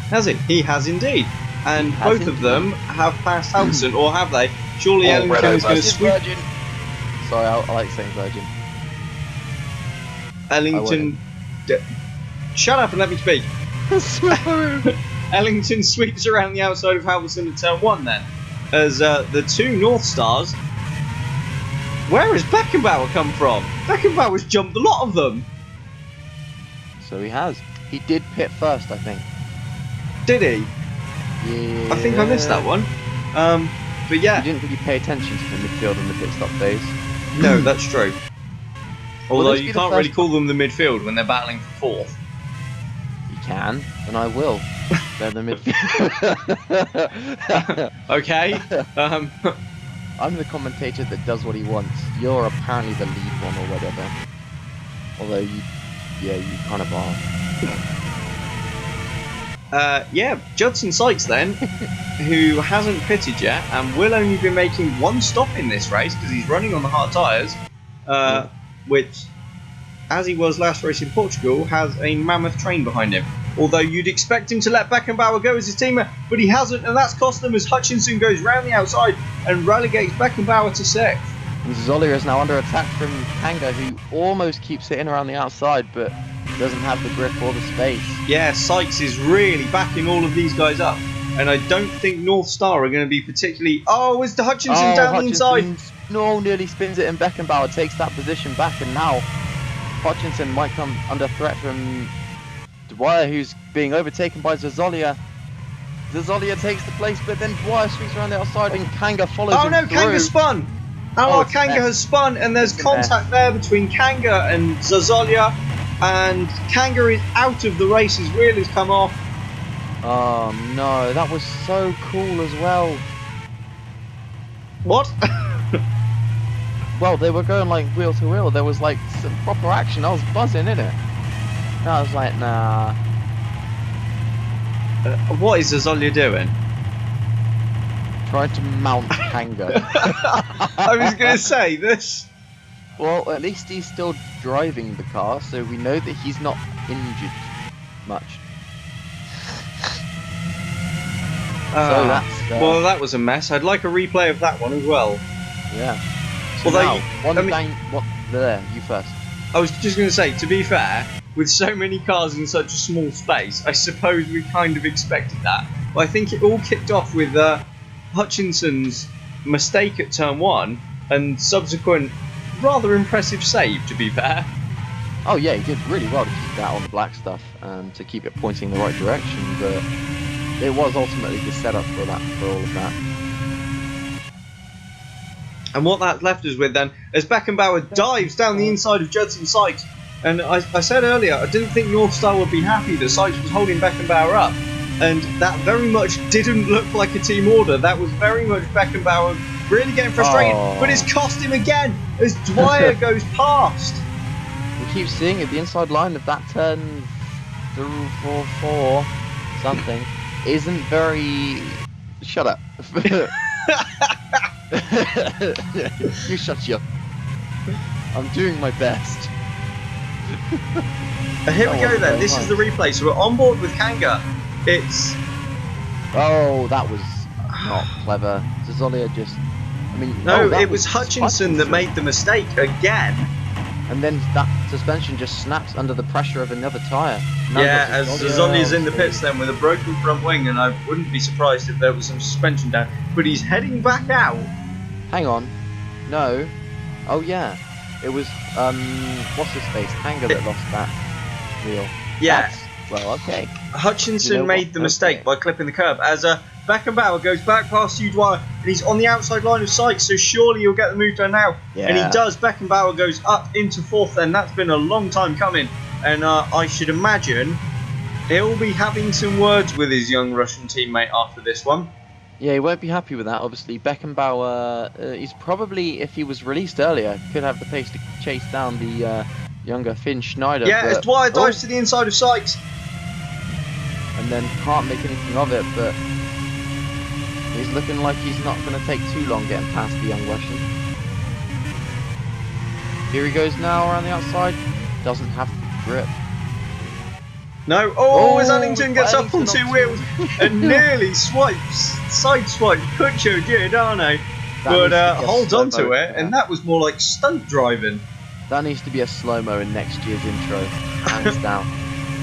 Has he? He has indeed. And He has both of indeed. them have passed Halverson, or have they? Surely Oh, Ellington Renault is going to versus sweep. Virgin. Sorry, I like saying Virgin. Ellington. Shut up and let me speak. Sorry. Ellington sweeps around the outside of Halverson at turn 1 then. As the two North Stars. Where has Beckenbauer come from? Beckenbauer's jumped a lot of them. So he has. He did pit first, I think. Did he? Yeah. I think I missed that one. But yeah. You didn't really pay attention to the midfield and the pit stop phase. No, that's true. Although this you be the can't really first- call them the midfield when they're battling for fourth. You can, and I will. They're the midfield. Okay. I'm the commentator that does what he wants. You're apparently the lead one or whatever. Although you kind of are. Yeah, Judson Sykes then, who hasn't pitted yet and will only be making one stop in this race because he's running on the hard tyres, which, as he was last race in Portugal, has a mammoth train behind him. Although you'd expect him to let Beckenbauer go as his teammate, but he hasn't, and that's cost them as Hutchinson goes round the outside and relegates Beckenbauer to 6th. And Zolia is now under attack from Kanga, who almost keeps hitting around the outside, but doesn't have the grip or the space. Yeah, Sykes is really backing all of these guys up, and I don't think North Star are going to be particularly... Oh, is the Hutchinson down the inside? No, nearly spins it, and Beckenbauer takes that position back, and now Hutchinson might come under threat from Dwyer, who's being overtaken by Zazolia. Zazolia takes the place, but then Dwyer sweeps around the outside, and Kanga follows him No, through. Kanga spun! Oh, it's a Kanga mess. has spun, and there's It's a contact there between Kanga and Zazolia, and Kanga is out of the race. His wheel has come off. Oh no, that was so cool as well. What? Well, they were going like wheel to wheel. There was like some proper action. I was buzzing in it. And I was like, nah. What is Zazolia doing? Trying to mount Kanga. I was going to say this. Well, at least he's still driving the car, so we know that he's not injured much. So that's Well, that was a mess. I'd like a replay of that one as well. yeah. So Although now, you- one I mean- down. What? There, you first. I was just going to say, to be fair, with so many cars in such a small space, I suppose we kind of expected that. But I think it all kicked off with Hutchinson's mistake at turn 1 and subsequent rather impressive save, to be fair. Oh yeah, he did really well to keep that on the black stuff and to keep it pointing in the right direction, but it was ultimately the setup for all of that. And what that left us with then, as Beckenbauer dives down the inside of Judson Sykes, and I said earlier, I didn't think North Star would be happy that Sykes was holding Beckenbauer up, and that very much didn't look like a team order. That was very much Beckenbauer really getting frustrated, but it's cost him again as Dwyer goes past. We keep seeing it, the inside line of that turn 4 something isn't very... Shut up. You shut your... I'm doing my best. Here we That go wasn't then, very this is the much. replay. So we're on board with Kanga. It's... Oh, that was not clever. Zazolia just... I mean, No, that it was Hutchinson that made the mistake again. And then that suspension just snaps under the pressure of another tyre. Now Yeah, we've as got Zazzoli's in the so- pits then with a broken front wing, and I wouldn't be surprised if there was some suspension down. But he's heading back out. Hang on. No. Oh yeah. It was what's his face? Kanga that lost that wheel. Yeah, That's- well, okay. Hutchinson You know made what? the mistake Okay. by clipping the curb. As Beckenbauer goes back past Hugh Dwyer, and he's on the outside line of Sykes, so surely he'll get the move done now. And he Yeah. does. Beckenbauer goes up into 4th, and that's been a long time coming. And I should imagine he'll be having some words with his young Russian teammate after this one. Yeah, he won't be happy with that. Obviously, Beckenbauer, he's probably, if he was released earlier, could have the pace to chase down the younger Finn Schneider. Yeah, as but- Dwyer dives to the inside of Sykes. and then can't make anything of it, but he's looking like he's not going to take too long getting past the young Russian. Here he goes now around the outside. doesn't have grip. No. As Ellington gets up on two wheels and nearly sideswipes Puccio Giordano, but holds on to it, and that was more like stunt driving. That needs to be a slow-mo in next year's intro, hands down.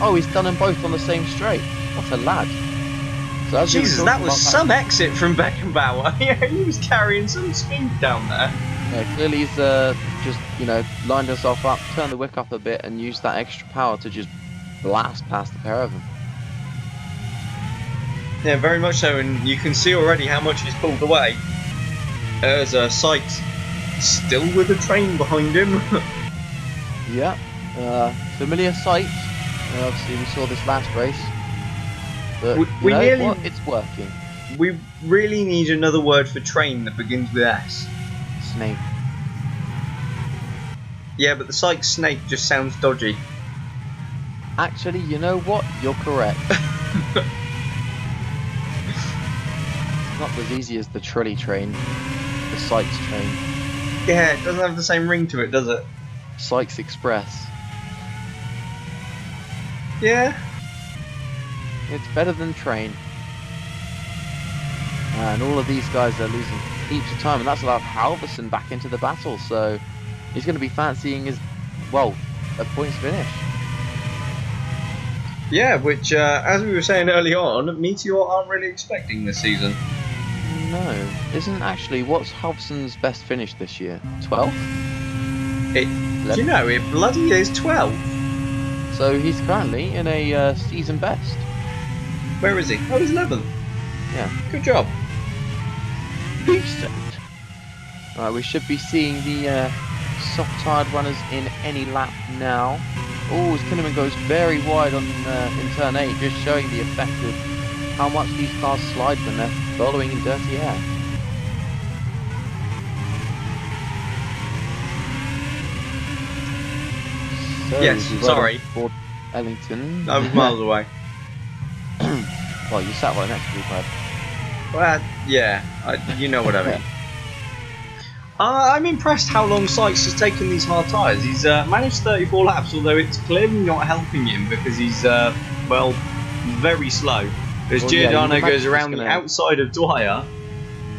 Oh, he's done them both on the same straight. What a lad. So Jesus, that was some exit from Beckenbauer. Yeah, he was carrying some speed down there. Yeah, clearly he's just, lined himself up, turned the wick up a bit, and used that extra power to just blast past the pair of them. Yeah, very much so, and you can see already how much he's pulled away. There's a Sykes still with a train behind him. Yeah, familiar sight. Obviously, we saw this last race. But we nearly, it's working. We really need another word for train that begins with S. Snake. Yeah, but the Sykes snake just sounds dodgy. Actually, you know what? You're correct. It's not as easy as the trolley train, the Sykes train. Yeah, it doesn't have the same ring to it, does it? Sykes Express. Yeah. It's better than train. And all of these guys are losing heaps of time, and that's allowed Halverson back into the battle, so he's going to be fancying his, a points finish. Yeah, which, as we were saying early on, Meteor aren't really expecting this season. No. What's Halverson's best finish this year? 12th? Do you know, it bloody is 12. So he's currently in a season best. Where is he? Oh, he's 11th. Yeah. Good job. Decent. Alright, we should be seeing the soft-tired runners in any lap now. Oh, as Kinnaman goes very wide on in turn 8, just showing the effect of how much these cars slide when they're following in dirty air. So, yes, sorry. For Ellington. I was miles away. Well, you sat right next to me, Brad. Well, yeah, you know what I mean. I'm impressed how long Sykes has taken these hard tyres. He's managed 34 laps, although it's clearly not helping him because he's, very slow. As Giordano goes around the outside of Dwyer,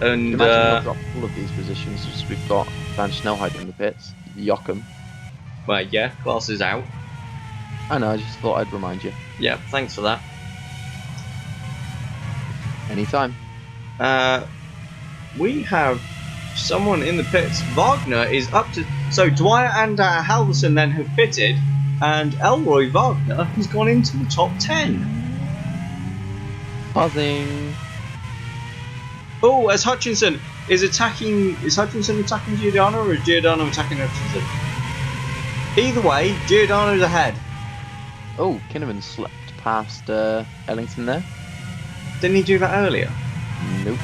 and imagine he'll drop all of these positions. Just we've got Van Snelheid in the pits, Jochum. Well, yeah, class is out. I know, I just thought I'd remind you. Yeah, thanks for that. Anytime. We have someone in the pits. Wagner is up to... So Dwyer and Halverson then have pitted, and Elroy Wagner has gone into the top 10. Buzzing. Oh, as Hutchinson is attacking... Is Hutchinson attacking Giordano, or is Giordano attacking Hutchinson? Either way, Giordano's ahead. Oh, Kinnaman slipped past Ellington there. Didn't he do that earlier? Nope.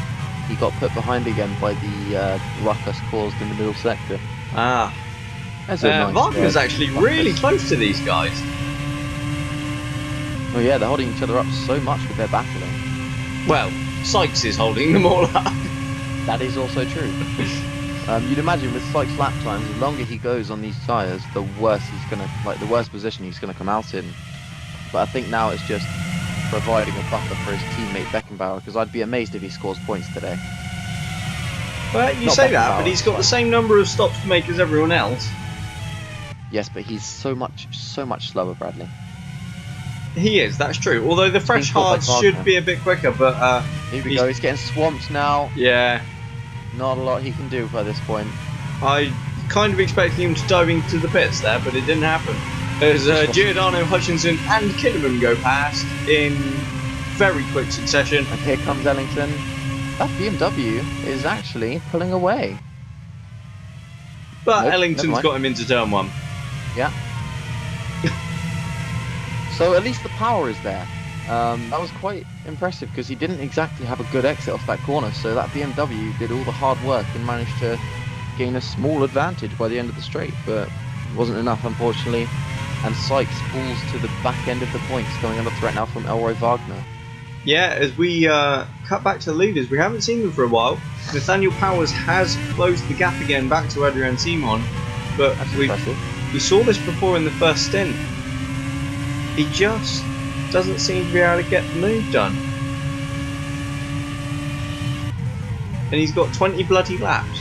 He got put behind again by the ruckus caused in the middle sector. Ah. That's nice, Wagner's actually really close to these guys. Oh yeah, they're holding each other up so much with their battling. Well, Sykes is holding them all up. That is also true. You'd imagine with Sykes' lap times, the longer he goes on these tyres, the worse he's gonna, the worse position he's gonna come out in. But I think now it's just providing a buffer for his teammate Beckenbauer, because I'd be amazed if he scores points today. Well, you say that, but he's got the same number of stops to make as everyone else. Yes, but he's so much slower, Bradley. He is, that's true. Although the fresh hards should be a bit quicker, but here we go. He's getting swamped now. Yeah. Not a lot he can do by this point. I kind of expected him to dive into the pits there, but it didn't happen. As Giordano, Hutchinson and Kinnaman go past in very quick succession. And here comes Ellington. That BMW is actually pulling away. But nope, Ellington's got him into turn 1. Yeah. So at least the power is there. That was quite impressive because he didn't exactly have a good exit off that corner, so that BMW did all the hard work and managed to gain a small advantage by the end of the straight, but it wasn't enough, unfortunately. And Sykes falls to the back end of the points, coming under threat now from Elroy Wagner. Yeah, as we cut back to the leaders, we haven't seen them for a while. Nathaniel Powers has closed the gap again back to Adrian Simon, but We saw this before in the first stint. He just doesn't seem to be able to get the move done. And he's got 20 bloody laps.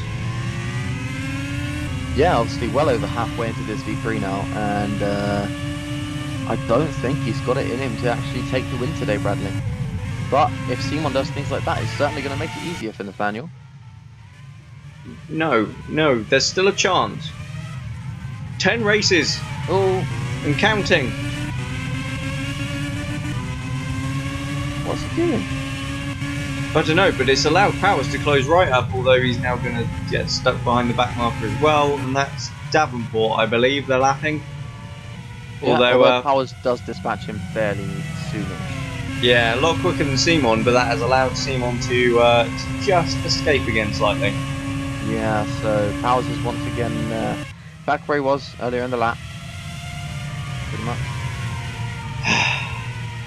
Yeah, obviously well over halfway into this V3 now, and I don't think he's got it in him to actually take the win today, Bradley. But if Simon does things like that, it's certainly going to make it easier for Nathaniel. No, there's still a chance. 10 races. Oh, And counting. what's he doing? I don't know, but it's allowed Powers to close right up, although he's now going to get stuck behind the back marker as well, and that's Davenport, I believe, they're lapping. Yeah, although Powers does dispatch him fairly soonish. yeah, a lot quicker than Simon, but that has allowed Simon to just escape again slightly. Yeah, so Powers is once again back where he was earlier in the lap. Pretty much.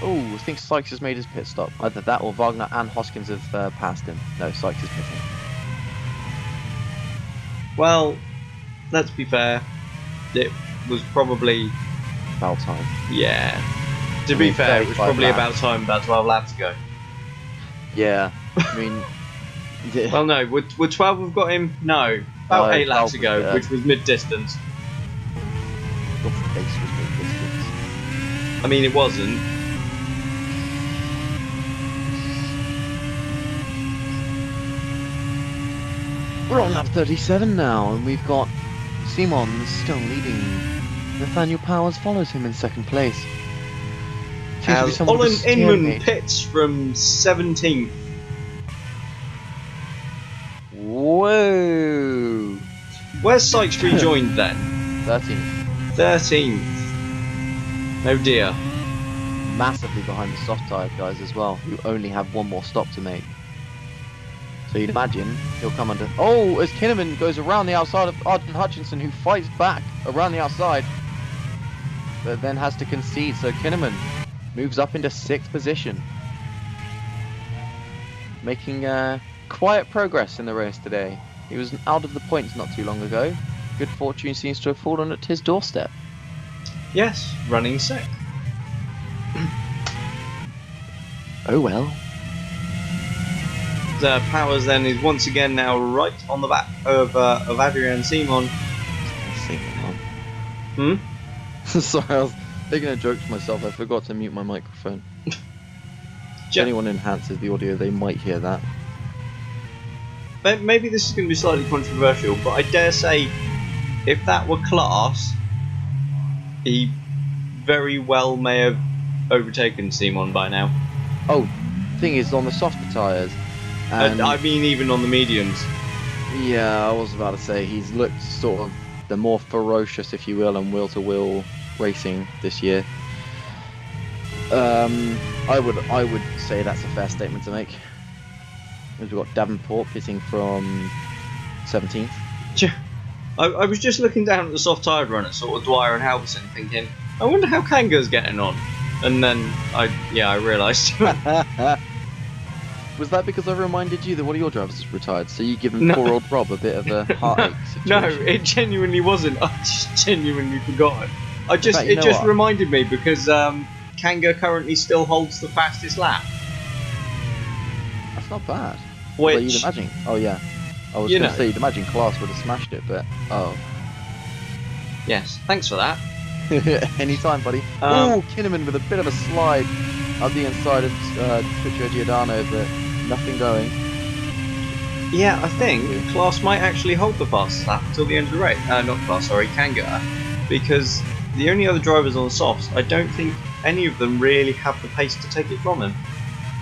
Oh, I think Sykes has made his pit stop. Either that or Wagner and Hoskins have passed him. No, Sykes is pitting. Well, let's be fair, it was probably, About time. yeah. To be fair, it was 35 probably laps. about time, about 12 laps ago. Yeah, I mean... yeah. Well, no, would 12 have got him? No, about No, 8 laps 12 ago, was, which was mid-distance. Your face was mid distance. I mean, it wasn't. We're on lap 37 now, and we've got Simon still leading. Nathaniel Powers follows him in second place. Seems to be As somewhat of a Olin Inman stalemate. pits from 17th. Whoa! Where's Sykes rejoined then? 13th. 13th. Oh dear. Massively behind the soft tyre guys as well, who only have one more stop to make. So you'd imagine he'll come under... Oh, as Kinnaman goes around the outside of Arden Hutchinson, who fights back around the outside, but then has to concede. So Kinnaman moves up into 6th position, making quiet progress in the race today. He was out of the points not too long ago. Good fortune seems to have fallen at his doorstep. Yes, running sixth. Oh well. Powers then is once again now right on the back of Adrian Simon. Hmm? Sorry, I was making a joke to myself. I forgot to mute my microphone. If anyone enhances the audio, they might hear that. Maybe this is going to be slightly controversial, but I dare say if that were class, he very well may have overtaken Simon by now. Oh, thing is, on the softer tyres. I mean, even on the mediums. Yeah, I was about to say he's looked sort of the more ferocious, if you will, and wheel-to-wheel racing this year. I would say that's a fair statement to make. We've got Davenport pitting from 17th. I was just looking down at the soft tyre runners, sort of Dwyer and Halverson, thinking, I wonder how Kanga's getting on. And then I realised. Was that because I reminded you that one of your drivers is retired, so you give him poor old Rob a bit of a heartache situation? No, it genuinely wasn't. I just genuinely forgot. It Just reminded me because Kanga currently still holds the fastest lap. That's not bad. Which, Well, you'd imagine. Oh yeah. I was going to say you'd imagine Klaas would have smashed it, but oh. Yes, thanks for that. Anytime, buddy. Oh, Kinnaman with a bit of a slide up the inside of Twitcher Giordano, but nothing going. Yeah, I think Klaas might actually hold the fastest lap until the end of the race. Not Klaas, sorry, Kanga. Because the only other drivers on the softs, I don't think any of them really have the pace to take it from him.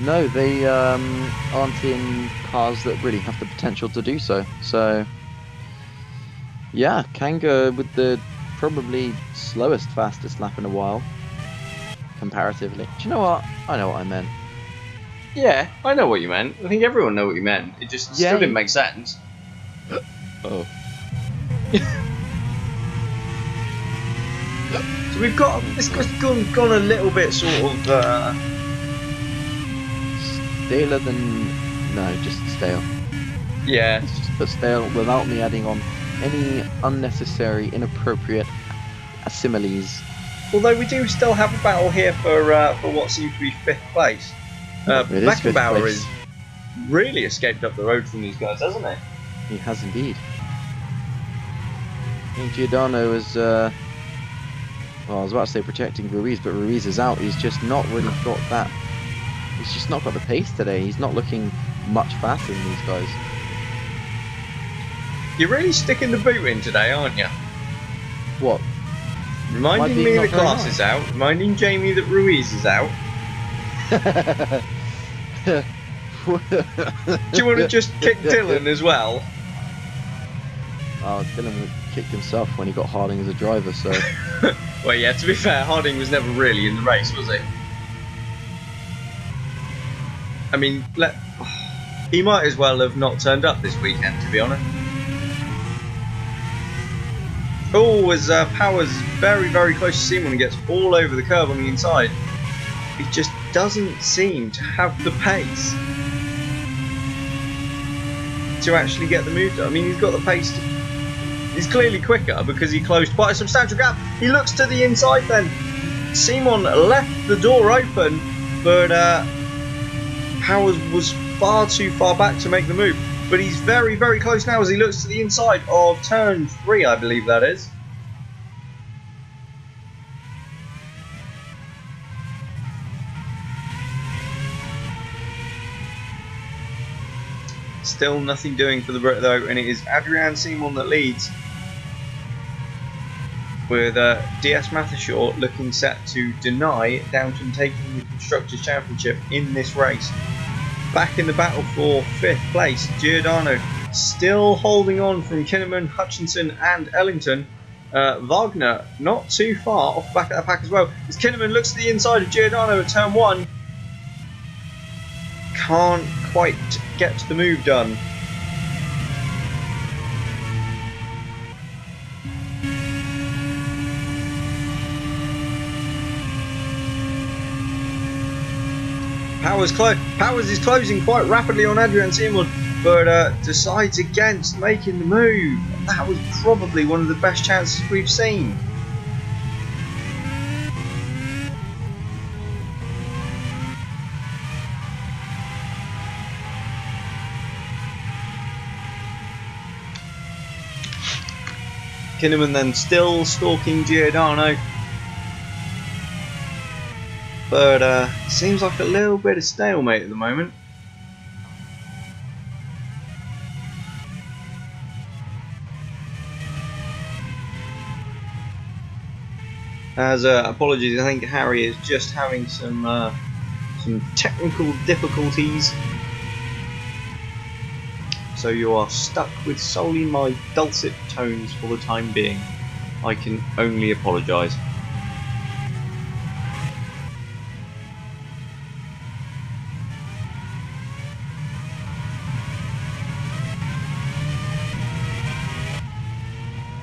No, they aren't in cars that really have the potential to do so. So, yeah, Kanga with the probably slowest, fastest lap in a while, comparatively. Do you know what? I know what I meant. Yeah, I know what you meant. I think everyone know what you meant. It just still didn't make sense. Oh. So we've got it's gone a little bit sort of Staler than... No, just stale. yeah. It's just put stale without me adding on any unnecessary, inappropriate similes. Although we do still have a battle here for what seems to be 5th place. It is 5th Beckenbauer place. has really escaped up the road from these guys, hasn't he? He has indeed. I think Giordano is, well, I was about to say protecting Ruiz, but Ruiz is out. He's just not really got that. He's just not got the pace today. He's not looking much faster than these guys. You're really sticking the boot in today, aren't you? What? Reminding me that Glass is out. Reminding Jamie that Ruiz is out. Do you want to just kick Dylan as well? Oh, Dylan kicked himself when he got Harding as a driver, so... Well, yeah, to be fair, Harding was never really in the race, was he? I mean, he might as well have not turned up this weekend, to be honest. Oh, as Powers very, very close to Simon and gets all over the curb on the inside. He just doesn't seem to have the pace to actually get the move done. I mean, he's got the pace to... He's clearly quicker because he closed quite a substantial gap. He looks to the inside then. Simon left the door open, but Powers was far too far back to make the move. But he's very, very close now as he looks to the inside of turn 3, I believe that is. Still nothing doing for the Brit though, and it is Adrian Simon that leads, with DS Mathershaw looking set to deny Downton taking the Constructors' Championship in this race. Back in the battle for 5th place, Giordano still holding on from Kinnaman, Hutchinson and Ellington. Wagner not too far off the back of that pack as well, as Kinnaman looks to the inside of Giordano at turn 1. Can't quite get the move done. Powers is closing quite rapidly on Adrian Simon, but decides against making the move. That was probably one of the best chances we've seen. Kinnaman then still stalking Giordano, but seems like a little bit of stalemate at the moment. As apologies, I think Harry is just having some technical difficulties, so you are stuck with solely my dulcet tones for the time being. I can only apologise.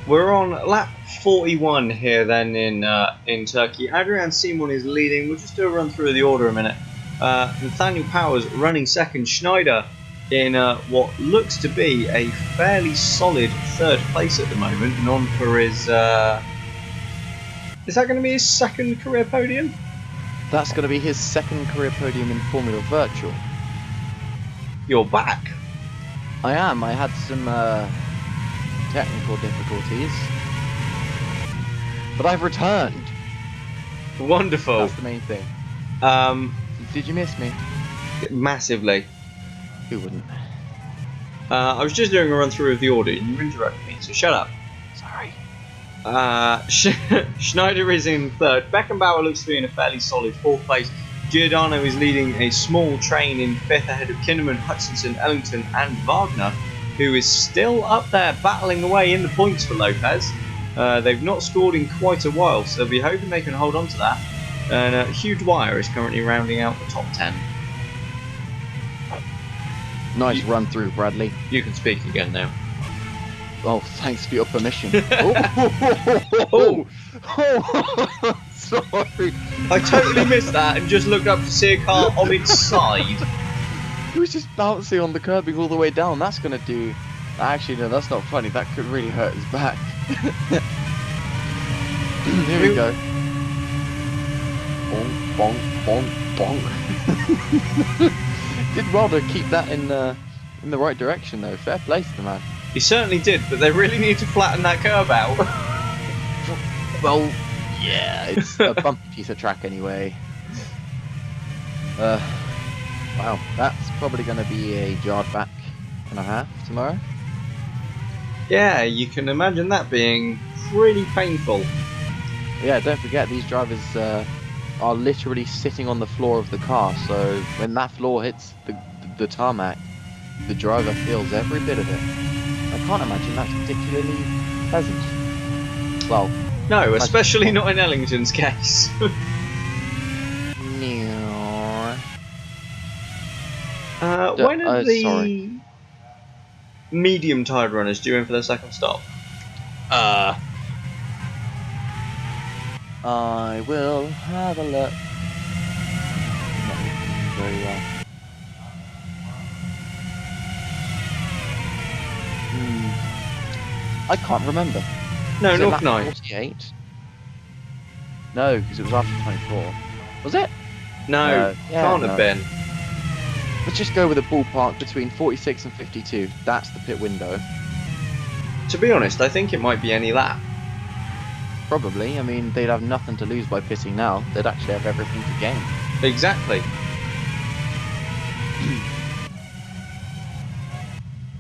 We're on lap 41 here then in Turkey. Adrian Simon is leading. We'll just do a run through the order a minute. Nathaniel Powers running second. Schneider in what looks to be a fairly solid 3rd place at the moment, and on for his... is that going to be his 2nd career podium? That's going to be his 2nd career podium in Formula Virtual. You're back. I am. I had some technical difficulties, but I've returned. Wonderful. That's the main thing. Did you miss me? Massively. Who wouldn't? I was just doing a run through of the order and you interrupted me, so shut up. Sorry. Schneider is in 3rd. Beckenbauer looks to be in a fairly solid 4th place. Giordano is leading a small train in 5th ahead of Kinnaman, Hutchinson, Ellington and Wagner, who is still up there battling away in the points for Lopez. They've not scored in quite a while, so they'll be hoping they can hold on to that. And Huge Wire is currently rounding out the top 10. Nice run through, Bradley. You can speak again now. Oh, thanks for your permission. Oh. Sorry. I totally missed that and just looked up to see a car on its side. He was just bouncing on the curbing all the way down. That's going to do... Actually, no, that's not funny. That could really hurt his back. Here we go. Bonk, bonk, bonk, bonk. Did well to keep that in the right direction though. Fair play to the man. He certainly did, but they really need to flatten that curve out. Well, yeah, it's a bumpy piece of track anyway. Wow, that's probably going to be a yard back and a half tomorrow. Yeah, you can imagine that being pretty painful. Yeah, don't forget these drivers are literally sitting on the floor of the car, so when that floor hits the tarmac, the driver feels every bit of it. I can't imagine that's particularly pleasant. Well, no, especially not in Ellington's case. When are the medium tired runners due in for their second stop? I will have a look. Not looking very well. I can't remember. No, Was it not lap 9. 48? No, because it was after 24. Was it? No, can't have been. Let's just go with a ballpark between 46 and 52. That's the pit window. To be honest, I think it might be any lap. Probably. I mean, they'd have nothing to lose by pitting now. They'd actually have everything to gain. Exactly.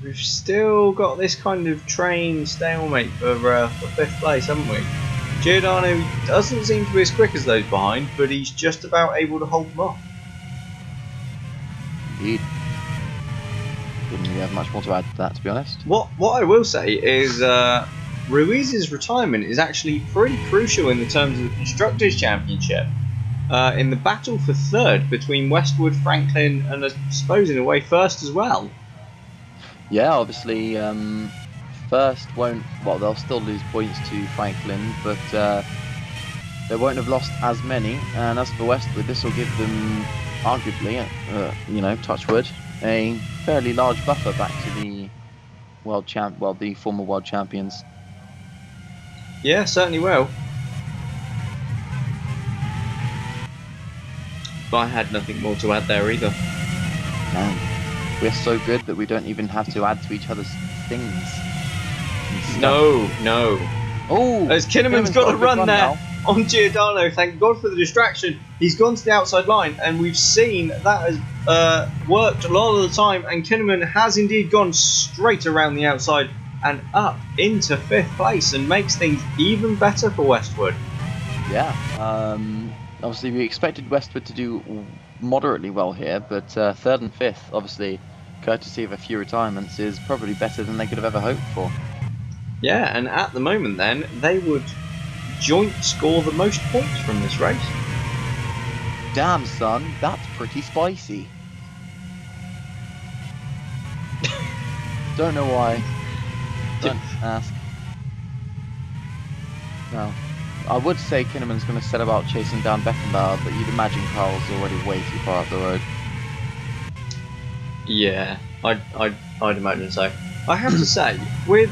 We've still got this kind of train stalemate for 5th place, haven't we? Giordano doesn't seem to be as quick as those behind, but he's just about able to hold them off. Indeed. Didn't really have much more to add to that, to be honest. What I will say is Ruiz's retirement is actually pretty crucial in the terms of the Constructors' Championship. In the battle for 3rd between Westwood, Franklin, and I suppose in a way 1st as well. Yeah, obviously, first won't. Well, they'll still lose points to Franklin, but they won't have lost as many. And as for Westwood, this will give them, arguably, touch wood, a fairly large buffer back to the the former world champions. Yeah, certainly will. But I had nothing more to add there either. Man, we're so good that we don't even have to add to each other's things. No. Oh, as Kinnaman's got a run there now on Giordano. Thank God for the distraction. He's gone to the outside line, and we've seen that has worked a lot of the time. And Kinnaman has indeed gone straight around the outside and up into 5th place, and makes things even better for Westwood. Yeah. Obviously, we expected Westwood to do moderately well here, but 3rd and 5th, obviously, courtesy of a few retirements, is probably better than they could have ever hoped for. Yeah, and at the moment then, they would joint score the most points from this race. Damn, son, that's pretty spicy. Don't know why. Don't ask. No. I would say Kinnaman's going to set about chasing down Beckenbauer, but you'd imagine Carl's already way too far up the road. Yeah, I'd imagine so. I have to say, with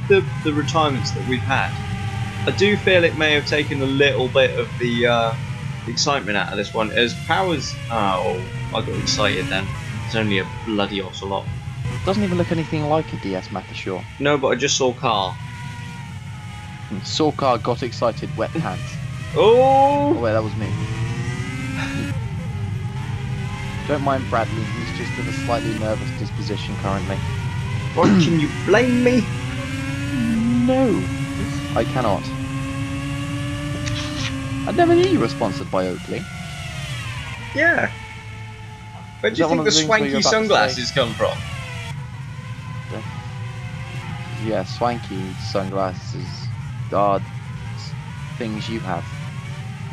the retirements that we've had, I do feel it may have taken a little bit of the excitement out of this one, as Powers... Oh, I got excited then. It's only a bloody ocelot. Doesn't even look anything like a DS Mathershaw. No, but I just saw Carl. Sorcar got excited, wet pants. Oh! Oh wait, that was me. Don't mind Bradley, he's just in a slightly nervous disposition currently. What, can you blame me? No, I cannot. I never knew you were sponsored by Oakley. Yeah. Where do you think the swanky sunglasses come from? Yeah, swanky sunglasses are things you have.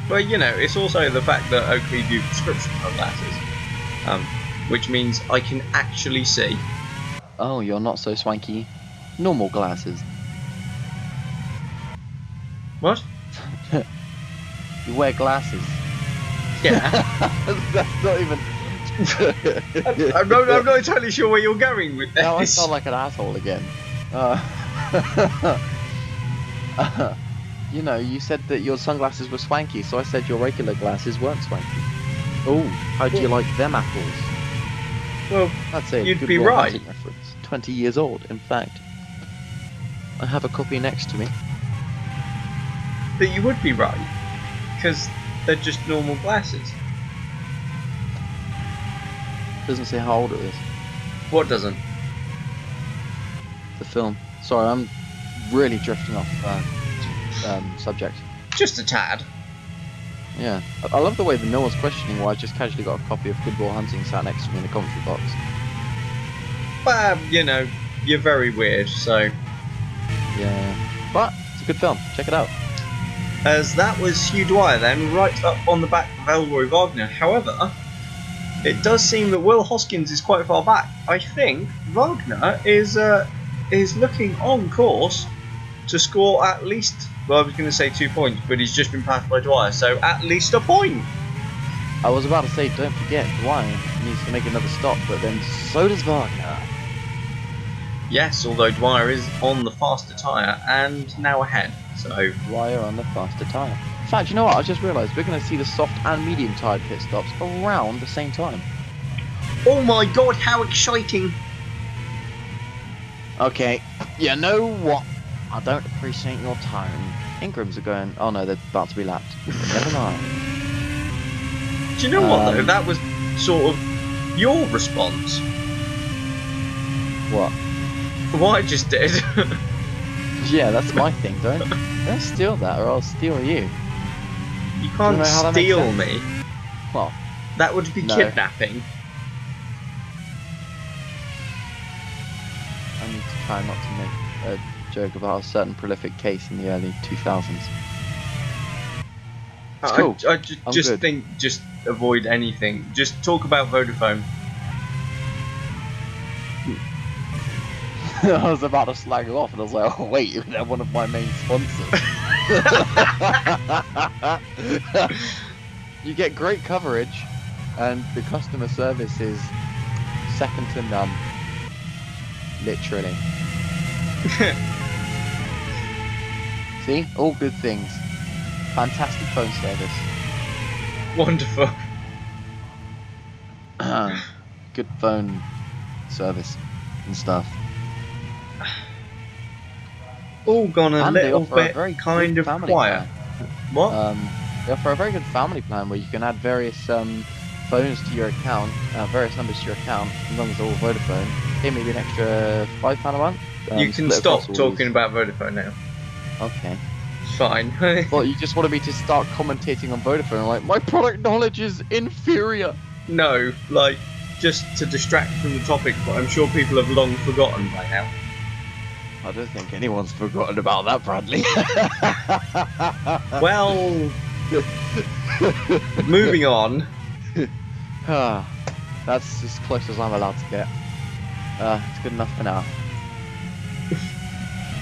Well, you know, it's also the fact that Oakley do prescription sunglasses, which means I can actually see. Oh, you're not so swanky. Normal glasses. What? You wear glasses. Yeah. That's not even... I'm not entirely sure where you're going with this. Now I sound like an asshole again. You know, you said that your sunglasses were swanky, so I said your regular glasses weren't swanky. Oh, how do you like them apples? Well, That's a you'd good be Will right. Hunting reference. 20 years old, in fact. I have a copy next to me. But you would be right, because they're just normal glasses. Doesn't say how old it is. What doesn't? The film. Sorry, I'm really drifting off subject. Just a tad. Yeah. I love the way that no one's questioning why I just casually got a copy of Good Will Hunting sat next to me in the commentary box. Well, you know, you're very weird, so... Yeah. But it's a good film. Check it out. As that was Hugh Dwyer then, right up on the back of Elroy Wagner. However, it does seem that Will Hoskins is quite far back. I think Wagner is looking on course to score at least, well, I was going to say 2 points, but he's just been passed by Dwyer, so at least a point. I was about to say, don't forget, Dwyer needs to make another stop, but then so does Wagner. Yes, although Dwyer is on the faster tyre and now ahead, so... Dwyer on the faster tyre. In fact, you know what? I just realised we're going to see the soft and medium tyre pit stops around the same time. Oh my god, how exciting! Okay, you know what? I don't appreciate your tone. Ingrams are going, oh no, they're about to be lapped. Never mind. Do you know what though? That was sort of your response. What? What I just did. Yeah, that's my thing. Don't steal that, or I'll steal you. You can't steal me. Well, that would be kidnapping. I need to try not to make a joke about a certain prolific case in the early 2000s. It's cool. I just think, just avoid anything. Just talk about Vodafone. I was about to slag off, and I was like, oh wait, they're one of my main sponsors. You get great coverage, and the customer service is second to none. Literally. See? All good things. Fantastic phone service. Wonderful. Good phone service and stuff. All gone a And they little offer a bit very kind good of family quiet. plan. What? They offer a very good family plan where you can add various phones to your account, various numbers to your account, as long as they're all Vodafone. Pay maybe an extra £5 a month. You can stop talking about Vodafone now. Okay. Fine. Well, you just wanted me to start commentating on Vodafone. Like, my product knowledge is inferior. No, like, just to distract from the topic, but I'm sure people have long forgotten by now. I don't think anyone's forgotten about that, Bradley. Well, moving on. That's as close as I'm allowed to get. It's good enough for now.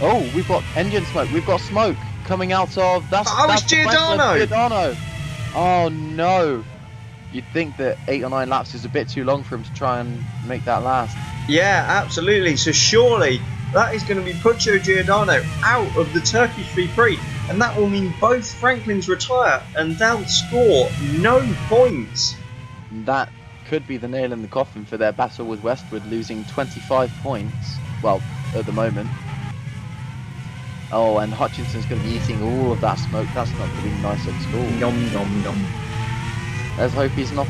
Oh, we've got engine smoke. We've got smoke coming out of... That's Giordano. Oh, no. You'd think that 8 or 9 laps is a bit too long for him to try and make that last. Yeah, absolutely. So surely that is going to be Puccio Giordano out of the Turkish V-Prix, and that will mean both Franklins retire and they'll score no points. That could be the nail in the coffin for their battle with Westwood, losing 25 points. Well, at the moment. Oh, and Hutchinson's going to be eating all of that smoke. That's not going to be nice at all. Nom nom nom. Let's hope he's not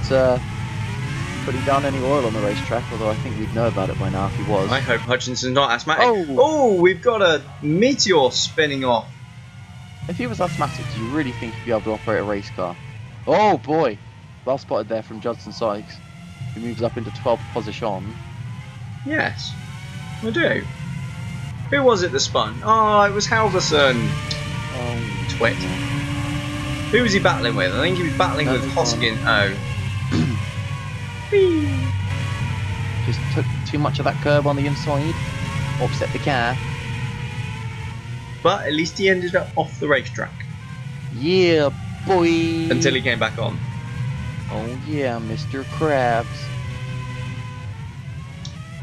putting down any oil on the racetrack, although I think we'd know about it by now if he was. I hope Hutchinson's not asthmatic. Oh. Oh, we've got a meteor spinning off. If he was asthmatic, do you really think he'd be able to operate a race car? Oh boy! Well spotted there from Judson Sykes, who moves up into 12th position. Yes, I do. Who was it that spun? Oh, it was Halverson. Oh, twit. Who was he battling with? I think he was battling with Hoskin. Oh. Just took too much of that curb on the inside, upset the car. But at least he ended up off the racetrack. Yeah, boy! Until he came back on. Oh yeah, Mr. Krabs.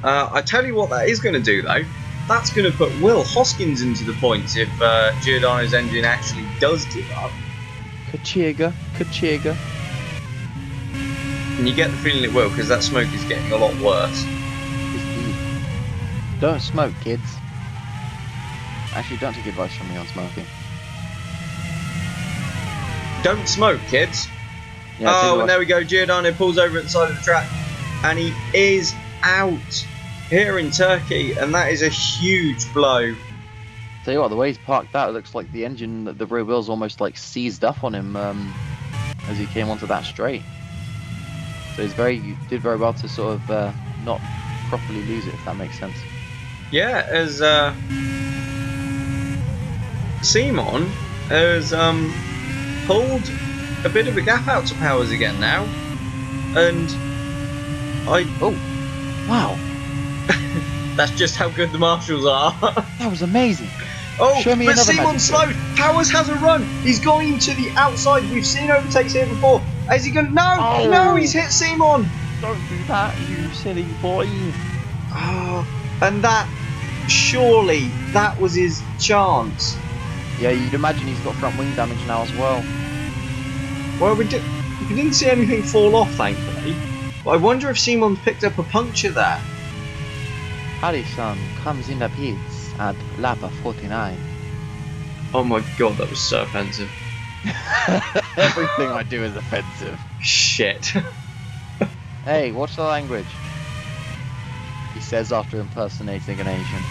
I tell you what that is going to do though. that's going to put Will Hoskins into the points if Giordano's engine actually does give up. Kachiga. And you get the feeling it will, because that smoke is getting a lot worse. Don't smoke, kids. Actually, don't take advice from me on smoking. Don't smoke, kids. Yeah, oh, and there we go. Giordano pulls over at the side of the track, and he is out here in Turkey, and that is a huge blow. Tell you what, the way he's parked out, it looks like the engine, the rear wheels almost like seized up on him as he came onto that straight. So he did very well to sort of not properly lose it, if that makes sense. Yeah, as Simon has pulled a bit of a gap out to Powers again now, and oh, wow. That's just how good the marshals are. That was amazing. Oh, show me but another Simon's slowed. Powers has a run. He's going to the outside. We've seen overtakes here before. Is he going to... No! Oh. No, he's hit Simon. Don't do that, you silly boy. Oh, and that... Surely, that was his chance. Yeah, you'd imagine he's got front wing damage now as well. Well, we didn't see anything fall off, thankfully. But I wonder if Simon's picked up a puncture there. Harrison comes in the pits at lap 49. Oh my god, that was so offensive. Everything I do is offensive. Shit. Hey, watch the language. He says after impersonating an Asian.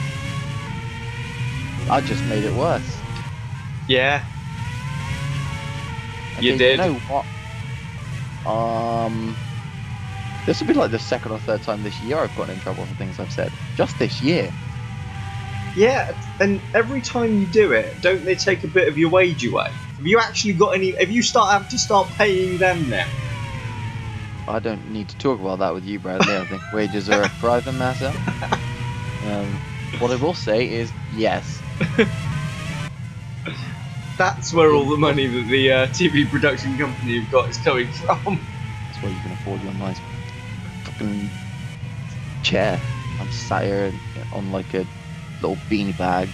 I just made it worse. Yeah. Okay, You did. You know what? This will be like the second or third time this year I've gotten in trouble for things I've said. Just this year. Yeah, and every time you do it, don't they take a bit of your wage away? Have you actually got any... Have you have to start paying them now? I don't need to talk about that with you, Bradley. I think wages are a private matter. What I will say is, yes. That's where all the money that the TV production company have got is coming from. That's where you can afford your nice fucking chair. I'm sat here on like a little beanie bag,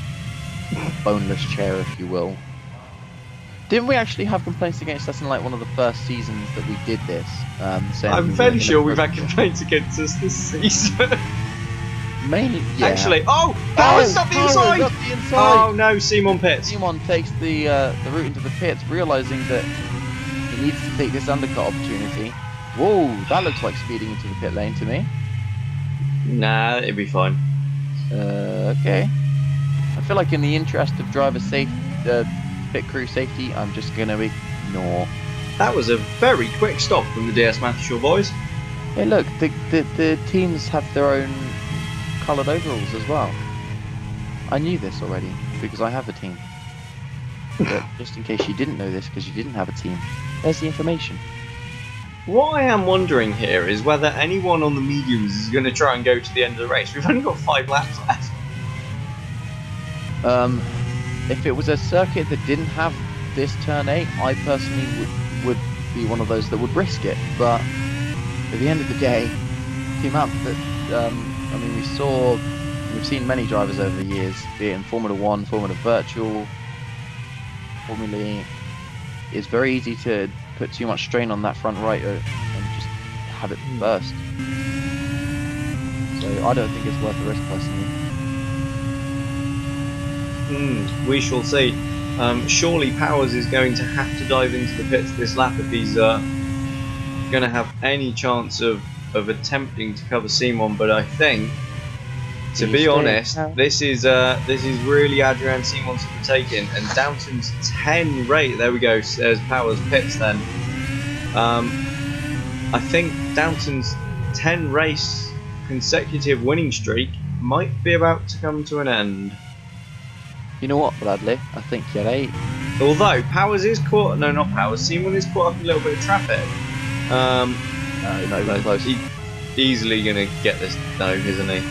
boneless chair, if you will. Didn't we actually have complaints against us in like one of the first seasons that we did this? Saying I'm fairly sure we've had complaints against us this season. Mainly, yeah. Actually, oh, Powers up the inside! Up the inside! Oh no, Simon pits. Simon takes the route into the pits, realising that he needs to take this undercut opportunity. Whoa, that looks like speeding into the pit lane to me. Nah, it'd be fine. Okay. I feel like in the interest of driver safety, pit crew safety, I'm just going to ignore. That was a very quick stop from the DS Matthershaw boys. Hey look, the teams have their own coloured overalls as well. I knew this already, because I have a team. But just in case you didn't know this, because you didn't have a team, there's the information. What I am wondering here is whether anyone on the mediums is going to try and go to the end of the race. We've only got 5 laps left. If it was a circuit that didn't have this turn 8, I personally would be one of those that would risk it. But at the end of the day, the amount that I mean, we've seen many drivers over the years, be it in Formula 1, Formula Virtual, Formula E. It's very easy to put too much strain on that front right and just have it burst. So I don't think it's worth the risk personally. We shall see. Surely Powers is going to have to dive into the pits this lap if he's going to have any chance of attempting to cover Simon. But I think, to be honest, this is really Adrian Simon's taking, and Downton's 10 rate. There we go. Says Powers pits then. I think Downton's 10 race consecutive winning streak might be about to come to an end. You know what, Bradley? I think you're right. Although Powers is caught, no, not Powers. Simon is caught up in a little bit of traffic. No, close. He's easily gonna get this though, isn't he?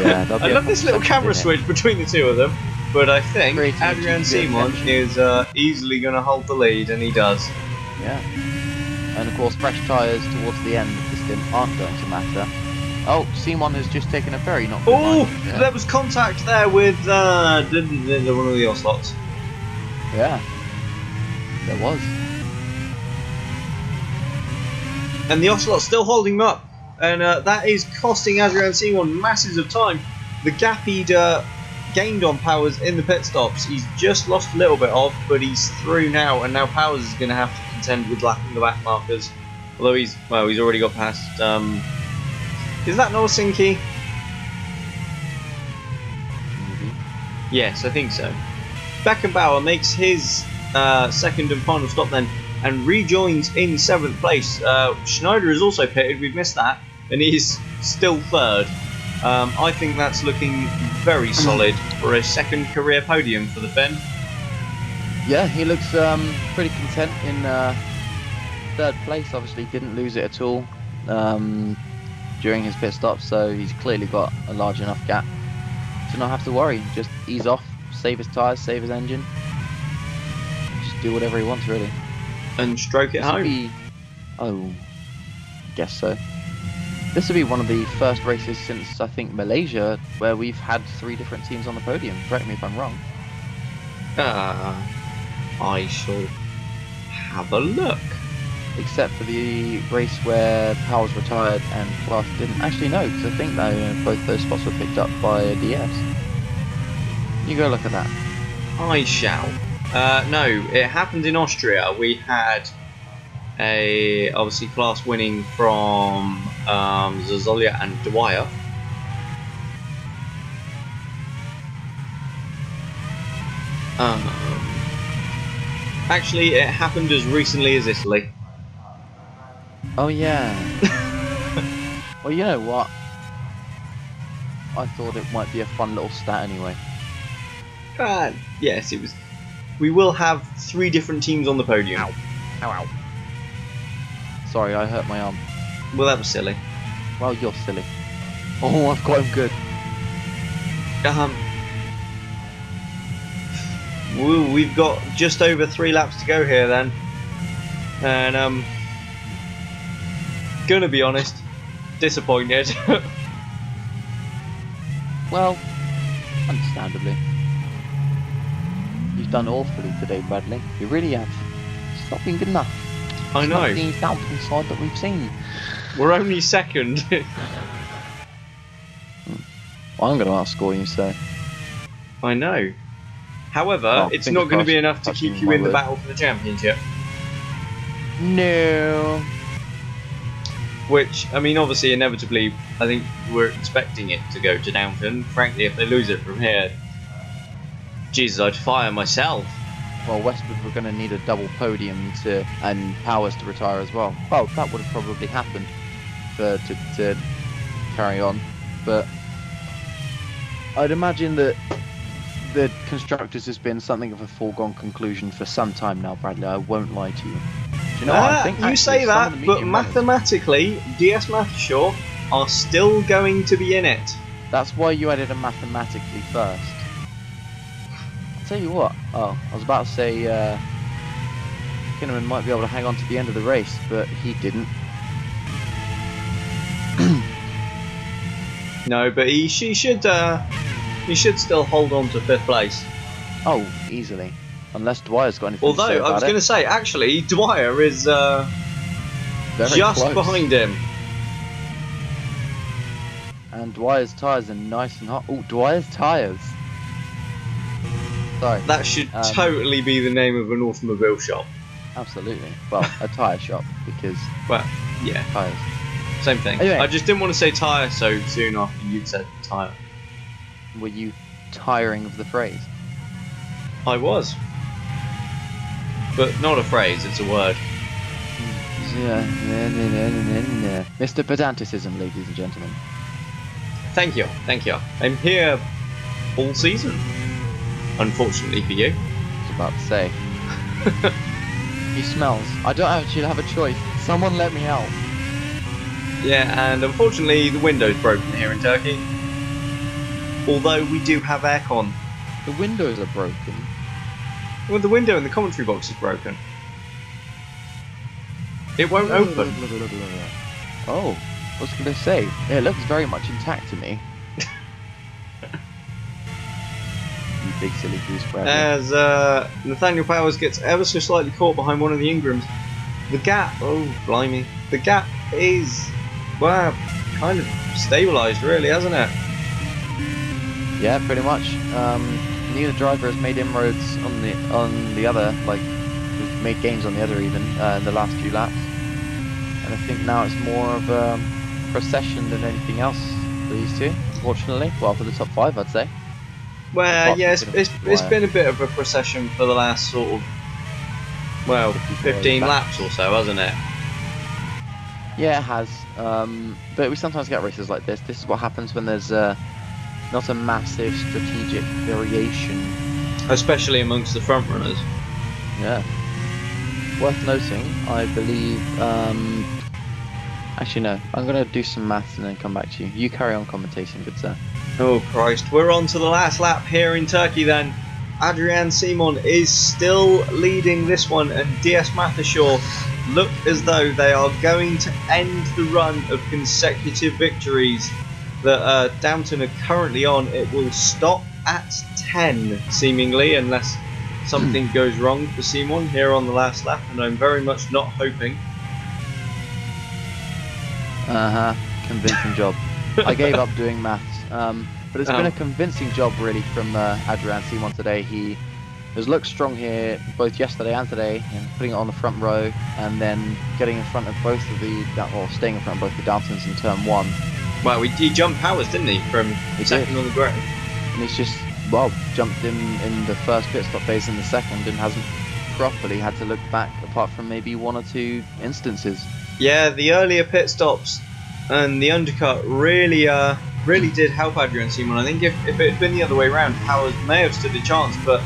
Yeah, I love this little camera switch between the two of them, but I think Adrian Simon is easily gonna hold the lead, and he does. Yeah. And of course, fresh tyres towards the end of the stint aren't going to matter. Oh, Simon has just taken a very not good Oh, line. Yeah. there was contact there with one of the Ocelots. Yeah, there was. And the Ocelot's still holding him up. And that is costing Adrian Simon masses of time. The gap he'd gained on Powers in the pit stops, he's just lost a little bit of, but he's through now, and now Powers is going to have to contend with lapping the back markers. Although he's already got past. Is that Norsinki? Yes, I think so. Beckenbauer makes his second and final stop then, and rejoins in 7th place. Schneider is also pitted, we've missed that, and he's still 3rd. I think that's looking very solid for a second career podium for the Finn. Yeah, he looks pretty content in 3rd place. Obviously didn't lose it at all during his pit stop, so he's clearly got a large enough gap to not have to worry. Just ease off, save his tyres, save his engine, just do whatever he wants really. And stroke it home. Oh, guess so. This will be one of the first races since, I think, Malaysia, where we've had 3 different teams on the podium. Correct me if I'm wrong. I shall have a look. Except for the race where Powers retired and Clark didn't. Actually, no, because I think both those spots were picked up by DS. You go look at that. I shall. No, it happened in Austria. We had obviously class winning from Zazolia and Dwyer. Actually, it happened as recently as Italy. Oh yeah. Well, you know what? I thought it might be a fun little stat anyway. Yes, it was. We will have 3 different teams on the podium. Ow. Ow, ow. Sorry, I hurt my arm. Well, that was silly. Well, you're silly. Oh, I've got him good. We've got just over 3 laps to go here then. And, gonna be honest, disappointed. Well, understandably. You've done awfully today, Bradley. You really have. It's not been good enough. I know. It's not the Downton side that we've seen. We're only 2nd. Well, I'm going to outscore you, so. I know. However, it's not going to be enough to keep you in the battle for the championship. No. Which, I mean, obviously, inevitably, I think we're expecting it to go to Downton. Frankly, if they lose it from here, Jesus, I'd fire myself. Well, Westwood were going to need a double podium and Powers to retire as well. Well, that would have probably happened to carry on, but I'd imagine that the constructors has been something of a foregone conclusion for some time now, Bradley. I won't lie to you. Do you know what I think? You say that, but mathematically, DS Mathshaw are still going to be in it. That's why you added a mathematically first. I'll tell you what. Oh, I was about to say Kinnaman might be able to hang on to the end of the race, but he didn't. No, but he should still hold on to 5th place. Oh, easily. Unless Dwyer's got anything to say Although, about I was going to say, actually, Dwyer is just close behind him. And Dwyer's tyres are nice and hot. Oh, Dwyer's tyres. Sorry. That should totally be the name of an automobile shop. Absolutely. Well, a tyre shop, because... Well, yeah. Tyres. Same thing. Anyway. I just didn't want to say tyre so soon after you'd said tyre. Were you tiring of the phrase? I was. But not a phrase, it's a word. Mr. Pedanticism, ladies and gentlemen. Thank you, thank you. I'm here all season. Unfortunately for you. I was about to say. He smells. I don't actually have a choice. Someone let me out. Yeah, and unfortunately the window's broken here in Turkey. Although we do have aircon. The windows are broken. Well, the window in the commentary box is broken. It won't open. Oh. was going to say, it looks very much intact to me. You big silly goose, Bradley. As Nathaniel Powers gets ever so slightly caught behind one of the Ingrams. The gap, oh blimey, the gap is, well, kind of stabilised really, hasn't it? Yeah, pretty much. Neither driver has made inroads on the other, like, we've made gains on the other even in the last few laps. And I think now it's more of a procession than anything else for these two, unfortunately. Well, for the top 5, I'd say. Well, yeah, it's been a bit of a procession for the last sort of, well, 15 laps or so, hasn't it? Yeah, it has. But we sometimes get races like this. This is what happens when there's not a massive strategic variation. Especially amongst the front runners. Yeah. Worth noting, I believe... actually, no. I'm going to do some maths and then come back to you. You carry on commentating, good sir. Oh Christ, we're on to the last lap here in Turkey then. Adrian Simon is still leading this one, and DS Mathershaw look as though they are going to end the run of consecutive victories that Downton are currently on. It will stop at 10 seemingly, unless something goes wrong for Simon here on the last lap, and I'm very much not hoping. Convincing job. I gave up doing maths. But it's been a convincing job really from Adrian Simon today. He has looked strong here both yesterday and today, and putting it on the front row and then getting in front of both of or staying in front of both the Downtons in turn 1. Well, he jumped Powers, didn't he, from second on the grid? And he's just, well, jumped him in the first pit stop phase in the second and hasn't properly had to look back apart from maybe 1 or 2 instances. Yeah, the earlier pit stops and the undercut really did help Adrian Simon. I think if it had been the other way around, Powers may have stood a chance, but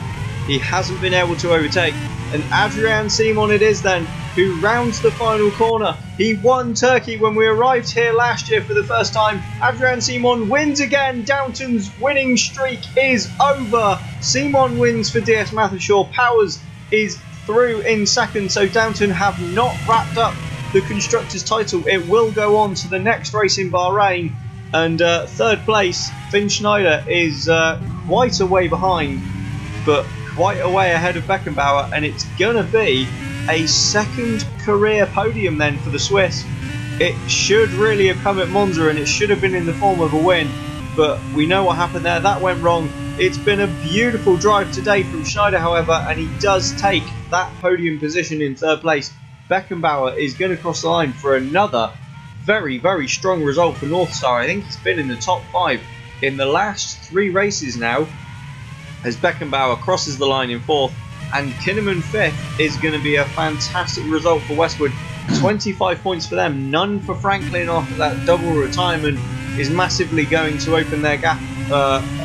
he hasn't been able to overtake. And Adrian Simon it is then, who rounds the final corner. He won Turkey when we arrived here last year for the first time. Adrian Simon wins again. Downton's winning streak is over. Simon wins for DS Mathershaw. Powers is through in second, so Downton have not wrapped up the Constructors' title. It will go on to the next race in Bahrain. And third place, Finn Schneider, is quite a way behind, but quite a way ahead of Beckenbauer, and it's going to be a second career podium then for the Swiss. It should really have come at Monza, and it should have been in the form of a win, but we know what happened there. That went wrong. It's been a beautiful drive today from Schneider, however, and he does take that podium position in third place. Beckenbauer is going to cross the line for another very, very strong result for North Star. I think he's been in the top 5 in the last 3 races now, as Beckenbauer crosses the line in 4th, and Kinnaman 5th is going to be a fantastic result for Westwood. 25 points for them, none for Franklin after that double retirement is massively going to open their gap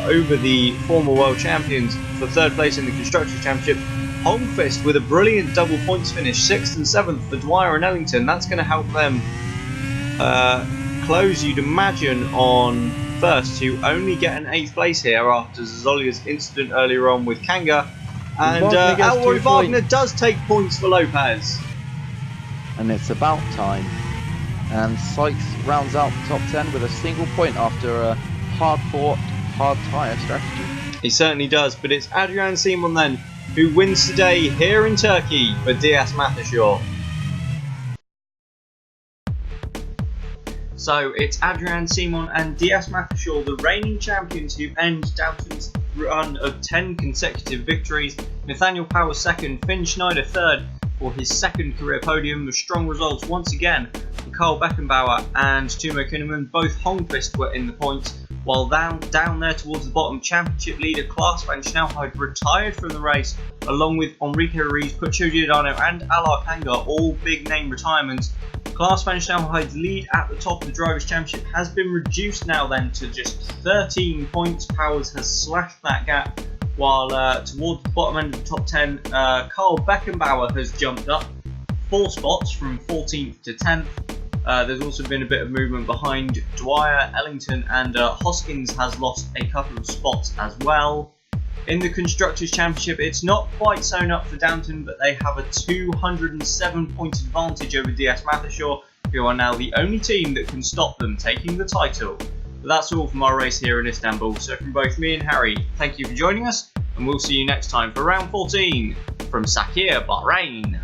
over the former world champions for third place in the Constructors' Championship. Holmqvist with a brilliant double points finish, 6th and 7th for Dwyer and Ellington. That's going to help them close, you'd imagine, on first, who only get an 8th place here after Zolia's incident earlier on with Kanga. And Alroy Wagner does take points for Lopez. And it's about time. And Sykes rounds out the top 10 with a single point after a hard-fought, hard-tyre strategy. He certainly does, but it's Adrian Simon then who wins today here in Turkey for DS Mathershaw. So it's Adrian Simon and DS Mathershaw, the reigning champions, who end Downton's run of 10 consecutive victories. Nathaniel Powers second, Finn Schneider third for his second career podium, with strong results once again for Carl Beckenbauer and Timo Kinnaman. Both Holmqvist were in the points, while down there towards the bottom, championship leader Klaas van Snelheid retired from the race, along with Enrique Ruiz, Puccio Giordano and Alar Kanga, all big name retirements. Klaas van Snelheid's lead at the top of the Drivers' Championship has been reduced now then to just 13 points. Powers has slashed that gap, while towards the bottom end of the top 10, Carl Beckenbauer has jumped up 4 spots from 14th to 10th. There's also been a bit of movement behind Dwyer, Ellington, and Hoskins has lost a couple of spots as well. In the Constructors' Championship, it's not quite sewn up for Downton, but they have a 207 point advantage over DS Mathershaw. who are now the only team that can stop them taking the title. But that's all from our race here in Istanbul, so from both me and Harry, thank you for joining us, and we'll see you next time for round 14 from Sakir, Bahrain.